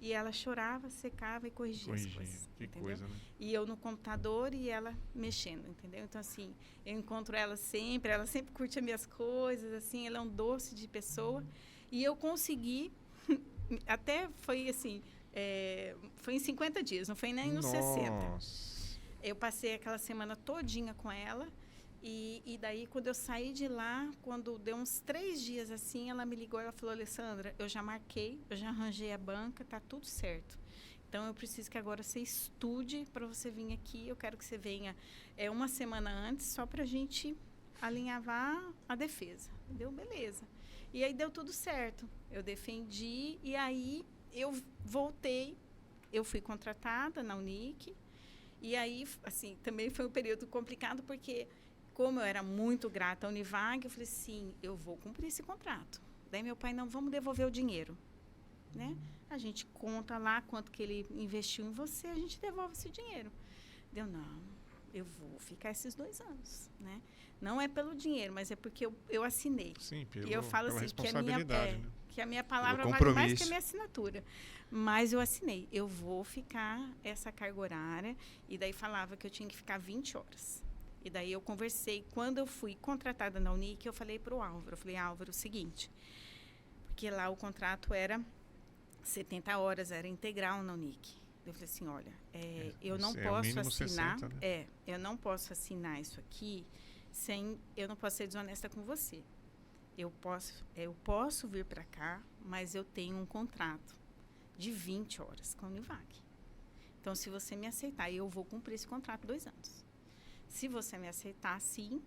C: e ela chorava, secava e corrigia as coisas.
A: Que
C: entendeu?
A: coisa, né?
C: E eu no computador e ela mexendo, entendeu? Então, assim, eu encontro ela sempre curte as minhas coisas, assim, ela é um doce de pessoa. E eu consegui, até foi assim, foi em 50 dias, não foi nem nos 60. Eu passei aquela semana todinha com ela. E daí, quando eu saí de lá, quando deu uns 3 dias assim, ela me ligou e ela falou, Alessandra, eu já marquei, eu já arranjei a banca, tá tudo certo. Então, eu preciso que agora você estude para você vir aqui. Eu quero que você venha uma semana antes, só para a gente alinhavar a defesa. Deu beleza. E aí, deu tudo certo. Eu defendi e aí eu voltei. Eu fui contratada na Unic. E aí, assim, também foi um período complicado, porque como eu era muito grata à Univag, eu falei assim, eu vou cumprir esse contrato. Daí meu pai, não, vamos devolver o dinheiro, né? A gente conta lá quanto que ele investiu em você, a gente devolve esse dinheiro. Deu, não, eu vou ficar esses 2 anos, né? Não é pelo dinheiro, mas é porque eu assinei.
A: Sim,
C: e eu falo
A: pela
C: assim,
A: responsabilidade, né?
C: que a minha palavra vale mais que a minha assinatura. Mas eu assinei, eu vou ficar essa carga horária, e daí falava que eu tinha que ficar 20 horas. E daí eu conversei, quando eu fui contratada na Unic, eu falei para o Álvaro, o seguinte, porque lá o contrato era 70 horas, era integral na Unic. Eu falei assim, olha, eu não posso assinar,
A: 60, né?
C: Eu não posso assinar isso aqui eu não posso ser desonesta com você. Eu posso vir para cá, mas eu tenho um contrato de 20 horas com a Univag. Então, se você me aceitar, eu vou cumprir esse contrato 2 anos. Se você me aceitar, sim,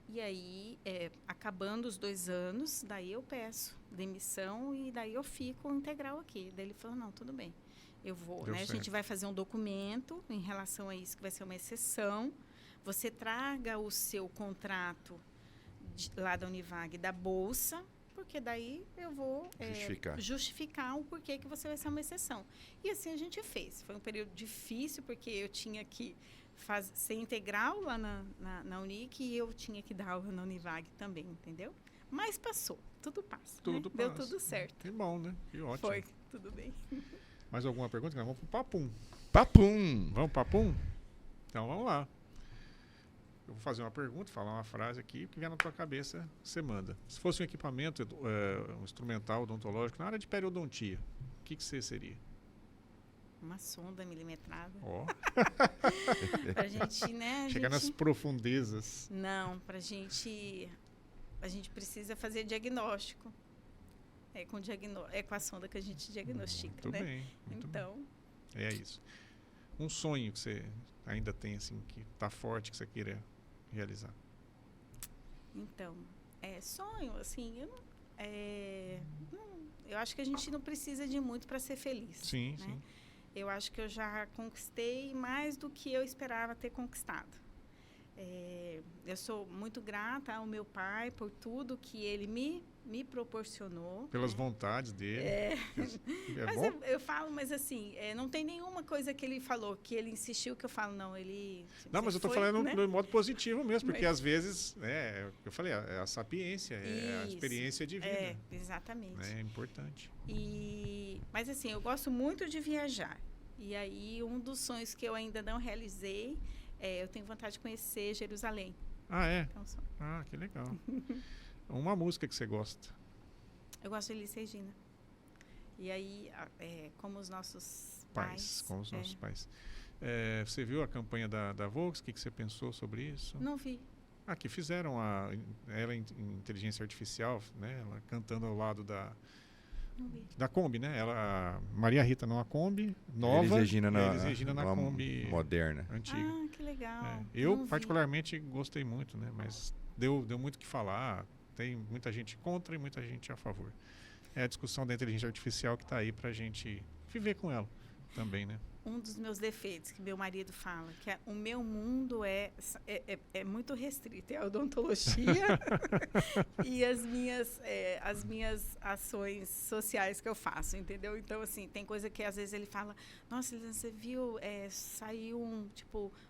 C: e aí, acabando os 2 anos, daí eu peço demissão e daí eu fico integral aqui. Daí ele falou, não, tudo bem, eu vou, né? A gente vai fazer um documento em relação a isso, que vai ser uma exceção. Você traga o seu contrato lá da Univag, da Bolsa, porque daí eu vou justificar o porquê que você vai ser uma exceção. E assim a gente fez. Foi um período difícil, porque eu tinha que ser integral lá na Unic e eu tinha que dar aula na Univag também, entendeu? Mas passou, tudo passa.
A: Tudo
C: né?
A: passa.
C: Deu tudo certo.
A: Que bom, né? Que ótimo.
C: Foi, tudo bem.
A: Mais alguma pergunta? Vamos pro Papum.
B: Papum!
A: Vamos pro Papum? Então vamos lá. Eu vou fazer uma pergunta, falar uma frase aqui, o que vier na tua cabeça, você manda. Se fosse um equipamento um instrumental odontológico na área de periodontia, o que você seria?
C: Uma sonda milimetrada.
A: Ó.
C: Pra gente, né?
A: Chegar nas profundezas.
C: Não, pra gente... A gente precisa fazer diagnóstico. Com a sonda que a gente diagnostica,
A: Muito
C: né?
A: bem. Muito
C: então...
A: bem. É isso. Um sonho que você ainda tem, assim, que tá forte, que você queira realizar?
C: Então, sonho, assim, eu acho que a gente não precisa de muito para ser feliz.
A: Sim,
C: né?
A: sim.
C: eu acho que eu já conquistei mais do que eu esperava ter conquistado. Eu sou muito grata ao meu pai por tudo que ele me proporcionou.
A: Pelas vontades dele.
C: Mas
A: bom?
C: eu falo, mas assim, não tem nenhuma coisa que ele falou, que ele insistiu, que eu falo, não, ele...
A: Não, mas eu estou
C: foi,
A: falando
C: né?
A: no modo positivo mesmo, porque
C: Mas-
A: às vezes, eu falei, é a sapiência, é a
C: Isso.
A: experiência de vida.
C: Exatamente.
A: É importante.
C: Mas assim, eu gosto muito de viajar. E aí, um dos sonhos que eu ainda não realizei, eu tenho vontade de conhecer Jerusalém.
A: Ah, é?
C: É um sonho.
A: Ah, que legal. Uma música que você gosta?
C: Eu gosto de Elis Regina. E aí, como os nossos pais...
A: Com os nossos pais. Você viu a campanha da Volks? O que você pensou sobre isso?
C: Não vi.
A: Que fizeram ela em inteligência artificial, né? Ela cantando ao lado
C: Não vi.
A: da Kombi, né? Ela, Maria Rita numa Kombi nova,
B: Elis Regina
A: e Elis Regina na Kombi
B: moderna.
A: antiga.
C: Ah, que legal.
A: Eu
C: Não vi.
A: particularmente gostei muito, né? Mas deu muito o que falar. Tem muita gente contra e muita gente a favor. É a discussão da inteligência artificial que está aí para a gente viver com ela também, né?
C: Um dos meus defeitos que meu marido fala, que o meu mundo é muito restrito, é a odontologia e as minhas ações sociais que eu faço, entendeu? Então, assim, tem coisa que às vezes ele fala, nossa, Eliana, você viu, saiu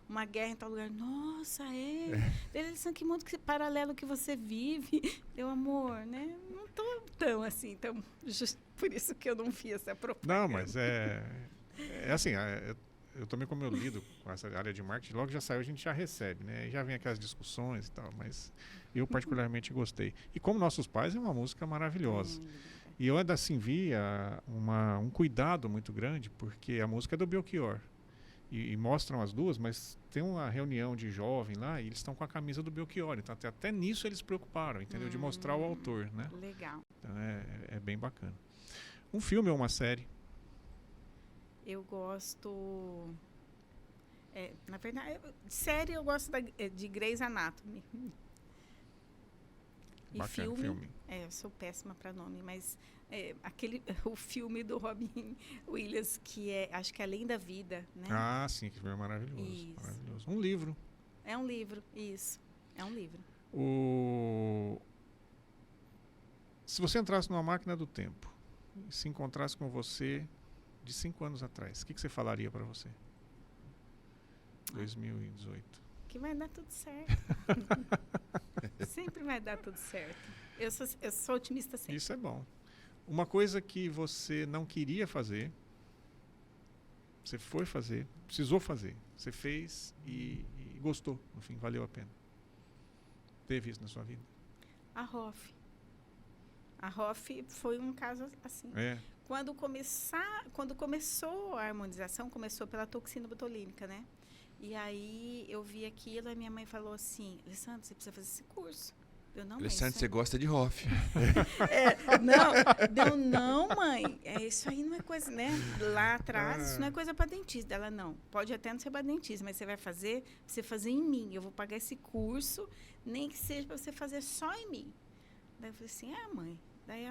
C: uma guerra em tal lugar. Nossa, Eliana, que mundo paralelo que você vive, meu amor, né? Não tô tão assim, então, por isso que eu não fiz essa propaganda.
A: Não, mas assim, eu também, como eu lido com essa área de marketing, logo já saiu, a gente já recebe, né? E já vem aquelas discussões e tal, mas eu particularmente gostei. E como Nossos Pais é uma música maravilhosa. E eu ainda assim vi um cuidado muito grande, porque a música é do Belchior. E mostram as duas, mas tem uma reunião de jovem lá e eles estão com a camisa do Belchior. Então até nisso eles se preocuparam, entendeu? De mostrar o autor, né?
C: Legal.
A: Então é bem bacana. Um filme ou uma série?
C: Eu gosto... na verdade, série eu gosto de Grey's Anatomy. E
A: Bacana, filme.
C: Eu sou péssima para nome, mas o filme do Robin Williams, que acho que é Além da Vida, né?
A: Ah, sim, que filme é maravilhoso.
C: Isso.
A: Maravilhoso. Um livro.
C: É um livro, isso. É um livro.
A: Se você entrasse numa máquina do tempo e se encontrasse com você de 5 anos atrás, o que você falaria para você? 2018.
C: Que vai dar tudo certo. Sempre vai dar tudo certo. Eu sou otimista sempre.
A: Isso é bom. Uma coisa que você não queria fazer, você foi fazer, precisou fazer, você fez e gostou, no fim, valeu a pena. Teve isso na sua vida?
C: A ROF. A ROF foi um caso assim. Quando começou a harmonização, começou pela toxina botulínica, né? E aí eu vi aquilo e minha mãe falou assim, Alessandra, você precisa fazer esse curso. Eu não,
B: Alessandra, você gosta de ROF.
C: Não, mãe, isso aí não é coisa, né? Lá atrás, isso não é coisa para dentista. Ela, não, pode até não ser para dentista, mas você vai fazer, você fazer em mim. Eu vou pagar esse curso, nem que seja para você fazer só em mim. Daí eu falei assim, mãe. Daí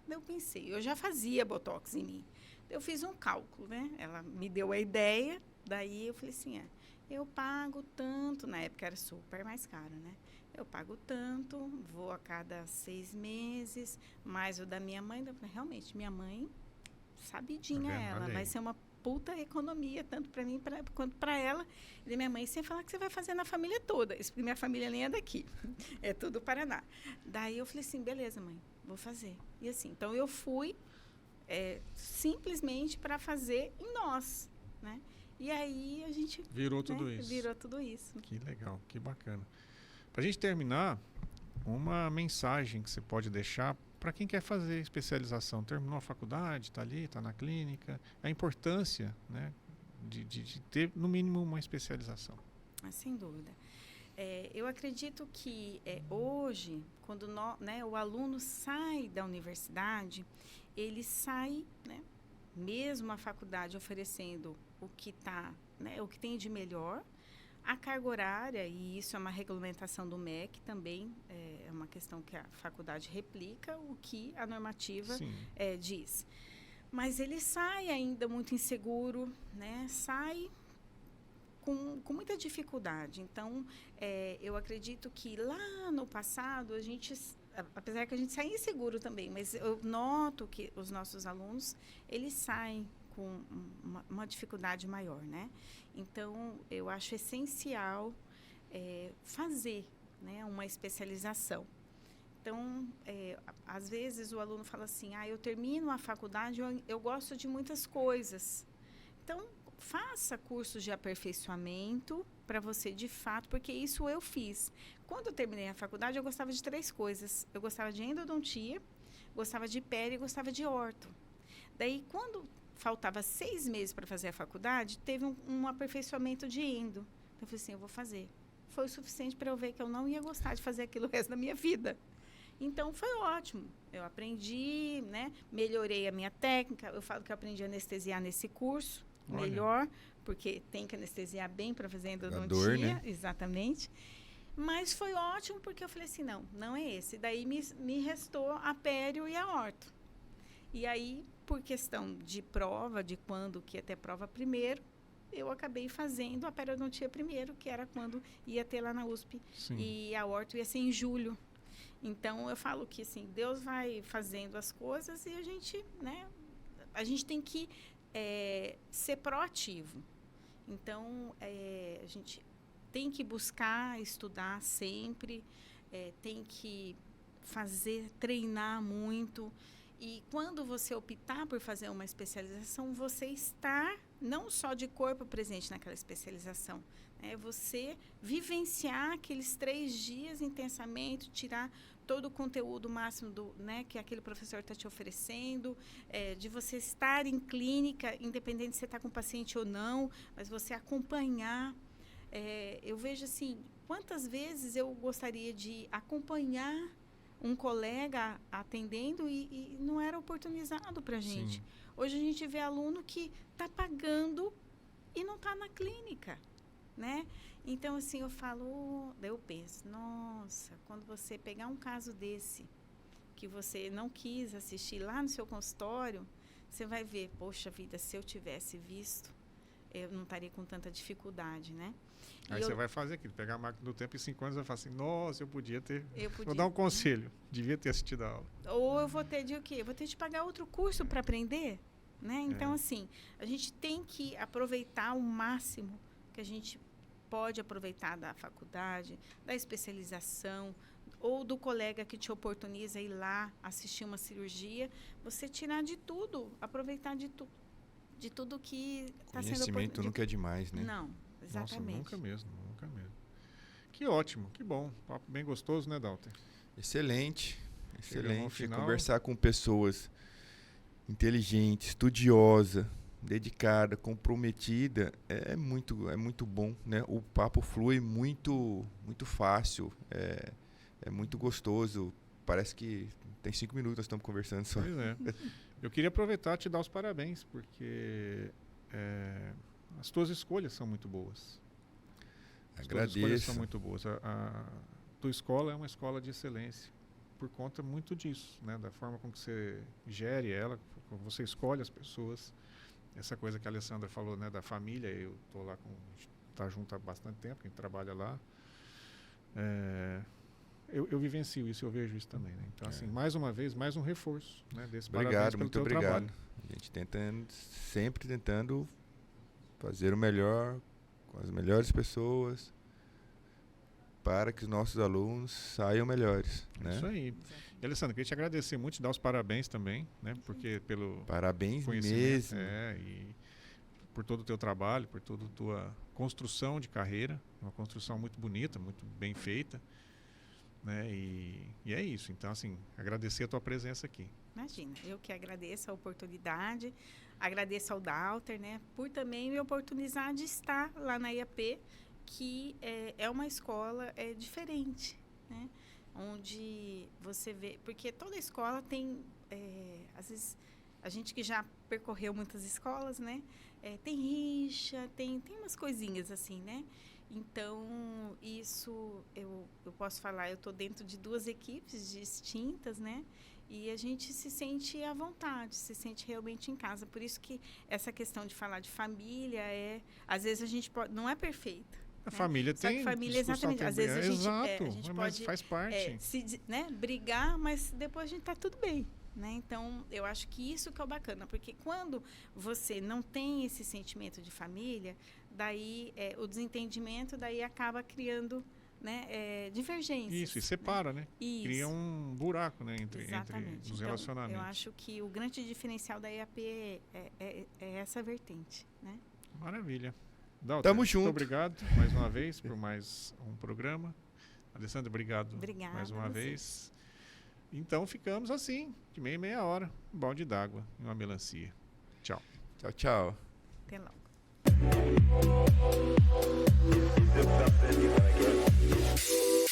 C: eu pensei, eu já fazia botox em mim. Eu fiz um cálculo, né? Ela me deu a ideia, daí eu falei assim, eu pago tanto, na época era super mais caro, né? Eu pago tanto, vou a cada 6 meses, mais o da minha mãe. Eu falei, realmente, minha mãe, sabidinha ela, vai ser uma puta economia, tanto para mim quanto para ela. E minha mãe, sem falar que você vai fazer na família toda. Isso, minha família nem é daqui, é tudo Paraná. Daí eu falei assim, beleza, mãe, vou fazer. E assim, então eu fui simplesmente para fazer em nós, né? E aí a gente...
A: Virou tudo isso.
C: Virou tudo isso.
A: Que legal, que bacana. Para a gente terminar, uma mensagem que você pode deixar para quem quer fazer especialização. Terminou a faculdade, está ali, está na clínica. A importância, né, de ter, no mínimo, uma especialização.
C: Sem dúvida. Eu acredito que hoje, quando o aluno sai da universidade, ele sai, né, mesmo a faculdade oferecendo o que tem de melhor, a carga horária, e isso é uma regulamentação do MEC também, é uma questão que a faculdade replica o que a normativa diz. Mas ele sai ainda muito inseguro, né? Sai com muita dificuldade. Então, eu acredito que lá no passado, apesar que a gente sai inseguro também, mas eu noto que os nossos alunos, eles saem com uma dificuldade maior, né? Então, eu acho essencial fazer, né, uma especialização. Então, às vezes o aluno fala assim, eu termino a faculdade, eu gosto de muitas coisas. Então, faça cursos de aperfeiçoamento para você, de fato, porque isso eu fiz. Quando eu terminei a faculdade, eu gostava de 3 coisas. Eu gostava de endodontia, gostava de pele e gostava de orto. Daí, quando faltava 6 meses para fazer a faculdade, teve um aperfeiçoamento de endo. Então, eu falei assim, eu vou fazer. Foi o suficiente para eu ver que eu não ia gostar de fazer aquilo o resto da minha vida. Então, foi ótimo. Eu aprendi, né? Melhorei a minha técnica. Eu falo que eu aprendi a anestesiar nesse curso.
A: Olha.
C: Melhor, porque tem que anestesiar bem para fazer endodontia.
B: Dor, né?
C: Exatamente. Mas foi ótimo, porque eu falei assim, não é esse. Daí me restou a pério e a orto. E aí, por questão de prova, de quando que ia ter prova primeiro, eu acabei fazendo a periodontia primeiro, que era quando ia ter lá na USP.
A: Sim.
C: E a orto ia ser em julho. Então, eu falo que, assim, Deus vai fazendo as coisas e a gente, né, a gente tem que ser proativo. Então, a gente tem que buscar estudar sempre, tem que treinar muito. E quando você optar por fazer uma especialização, você estar não só de corpo presente naquela especialização, você vivenciar aqueles 3 dias intensamente, tirar todo o conteúdo máximo que aquele professor está te oferecendo, de você estar em clínica, independente de você estar com o paciente ou não, mas você acompanhar. Eu vejo assim, quantas vezes eu gostaria de acompanhar um colega atendendo e não era oportunizado para a gente.
A: Sim.
C: Hoje a gente vê aluno que está pagando e não está na clínica, né? Então, assim, eu penso, nossa, quando você pegar um caso desse, que você não quis assistir lá no seu consultório, você vai ver, poxa vida, se eu tivesse visto, eu não estaria com tanta dificuldade, né?
A: Aí você vai fazer aquilo, pegar a máquina do tempo e 5 anos vai falar assim, nossa, eu podia ter...
C: podia.
A: Vou dar um conselho, devia ter assistido a aula.
C: Ou eu vou ter de o quê? Eu vou ter de pagar outro curso para aprender, né? Então, assim, a gente tem que aproveitar o máximo que a gente pode aproveitar da faculdade, da especialização, ou do colega que te oportuniza ir lá assistir uma cirurgia, você tirar de tudo, aproveitar de tudo que está sendo
B: Conhecimento nunca é demais, né?
C: Não, exatamente.
A: Nossa, nunca mesmo. Que ótimo, que bom. Papo bem gostoso, né, Dalter?
B: Excelente.
A: Chegamos ao final.
B: Conversar com pessoas inteligentes, estudiosas, dedicada, comprometida, é muito bom, né? O papo flui muito fácil, é muito gostoso. Parece que tem 5 minutos nós estamos conversando só.
A: Pois é. Eu queria aproveitar e te dar os parabéns, porque as tuas escolhas são muito boas. As tuas escolhas são
B: Agradeço.
A: muito boas. A tua escola é uma escola de excelência, por conta muito disso, né? Da forma com que você gere ela, como você escolhe as pessoas. Essa coisa que a Alessandra falou, né, da família, eu estou lá tá junto há bastante tempo, a gente trabalha lá. Eu vivencio isso, eu vejo isso também, né? Então, assim, mais uma vez, mais um reforço, né, desse parabéns
B: Obrigado,
A: pelo
B: muito
A: teu
B: obrigado.
A: trabalho.
B: A gente sempre tentando fazer o melhor com as melhores pessoas para que os nossos alunos saiam melhores, né?
A: Isso aí. E, Alessandra, queria te agradecer muito, te dar os parabéns também, né? Porque pelo
B: Parabéns
A: conhecimento,
B: mesmo.
A: e por todo o teu trabalho, por toda a tua construção de carreira, uma construção muito bonita, muito bem feita, né? E é isso. Então, assim, agradecer a tua presença aqui.
C: Imagina, eu que agradeço a oportunidade, agradeço ao Dalter, né, por também me oportunizar de estar lá na IAP, que é uma escola diferente, né, onde você vê, porque toda escola tem, às vezes, a gente que já percorreu muitas escolas, né, tem rixa, tem umas coisinhas assim, né. Então, isso eu posso falar, eu estou dentro de 2 equipes distintas, né? E a gente se sente à vontade, se sente realmente em casa. Por isso que essa questão de falar de família às vezes a gente não é perfeita.
A: A família
C: Só
A: tem.
C: que família,
A: discussão
C: exatamente. Às
A: também.
C: vezes a
A: Exato,
C: gente
A: mas
C: pode
A: faz parte.
C: brigar, mas depois a gente tá tudo bem. Né? Então, eu acho que isso que é o bacana, porque quando você não tem esse sentimento de família, daí o desentendimento daí acaba criando, né, divergências.
A: Isso, e separa, né?
C: Isso.
A: Cria um buraco, né, entre
C: Exatamente.
A: os
C: Então,
A: relacionamentos.
C: eu acho que o grande diferencial da EAP é essa vertente, né?
A: Maravilha. Dalton,
B: Tamo junto.
A: Muito obrigado mais uma vez por mais um programa. Alessandra, obrigado
C: Obrigada
A: mais uma
C: a vocês.
A: vez. Então ficamos assim, de meia hora, um balde d'água e uma melancia. Tchau.
B: Tchau, tchau.
C: Até logo.
G: If something you wanna get.